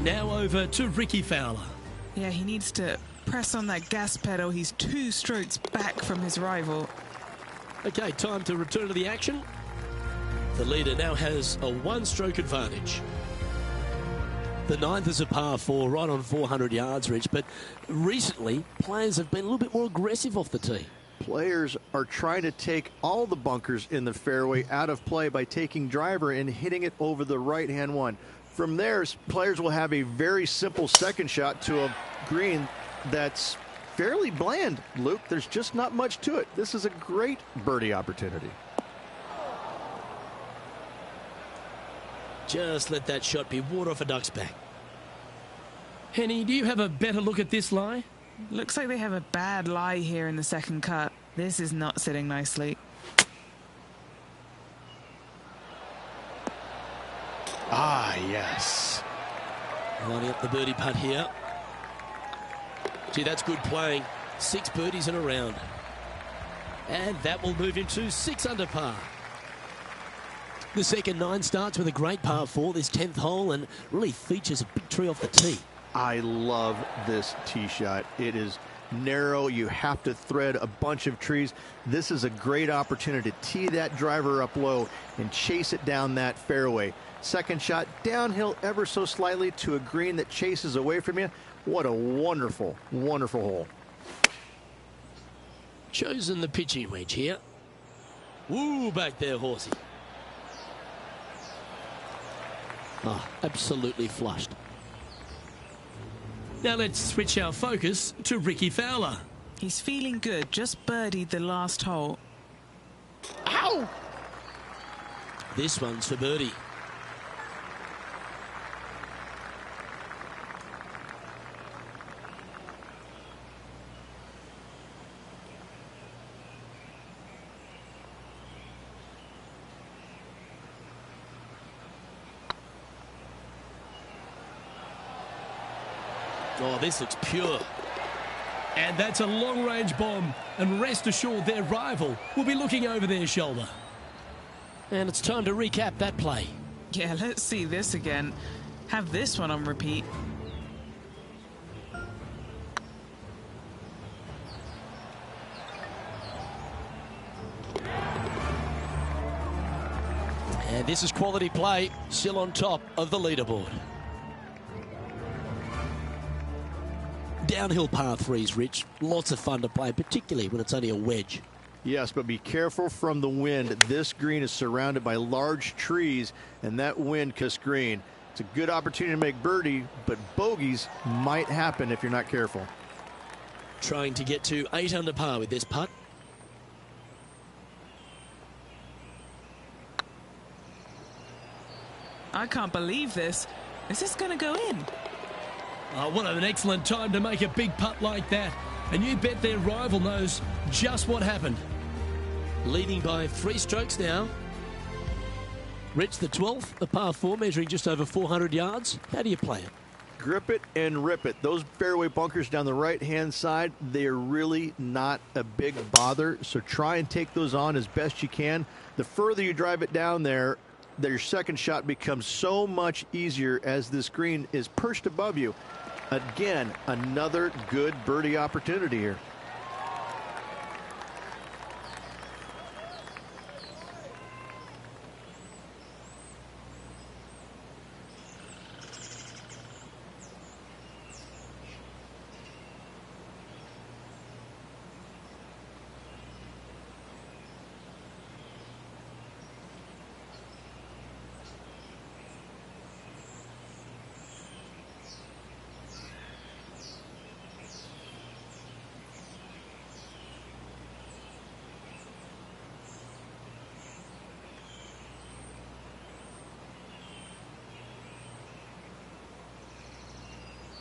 S1: Now over to Ricky Fowler.
S2: Yeah, he needs to press on that gas pedal. He's 2 strokes back from his rival.
S1: Okay, time to return to the action. The leader now has a 1-stroke advantage. The 9th is a par 4, right on 400 yards, Rich, but recently players have been a little bit more aggressive off the tee.
S4: Players are trying to take all the bunkers in the fairway out of play by taking driver and hitting it over the right-hand one. From there, players will have a very simple second shot to a green that's fairly bland, Luke. There's just not much to it. This is a great birdie opportunity.
S1: Just let that shot be water off a duck's back. Henny, do you have a better look at this lie?
S2: Looks like they have a bad lie here in the second cut. This is not sitting nicely.
S4: Ah, yes.
S1: Lining up the birdie putt here. Gee, that's good playing. 6 birdies in a round. And that will move him to 6 under par. The second 9 starts with a great par 4, this 10th hole, and really features a big tree off the tee.
S4: I love this tee shot. It is narrow. You have to thread a bunch of trees. This is a great opportunity to tee that driver up low and chase it down that fairway. Second shot, downhill ever so slightly to a green that chases away from you. What a wonderful, wonderful hole.
S1: Chosen the pitching wedge here. Woo, back there, horsey. Oh, absolutely flushed. Now let's switch our focus to Ricky Fowler.
S2: He's feeling good, just birdied the last hole.
S1: Ow! This one's for birdie. Oh, this looks pure. And that's a long-range bomb. And rest assured their rival will be looking over their shoulder. And it's time to recap that play.
S2: Yeah, let's see this again. Have this one on repeat.
S1: And this is quality play, still on top of the leaderboard. Downhill par 3s, Rich. Lots of fun to play, particularly when it's only a wedge.
S4: Yes, but be careful from the wind. This green is surrounded by large trees, and that wind cuts green. It's a good opportunity to make birdie, but bogeys might happen if you're not careful.
S1: Trying to get to 8 under par with this putt.
S2: I can't believe this. Is this going to go in?
S1: Oh, what an excellent time to make a big putt like that. And you bet their rival knows just what happened. Leading by 3 strokes now. Rich, the 12th, a par 4 measuring just over 400 yards. How do you play it?
S4: Grip it and rip it. Those fairway bunkers down the right-hand side, they are really not a big bother. So try and take those on as best you can. The further you drive it down there, your second shot becomes so much easier as this green is perched above you. Again, another good birdie opportunity here.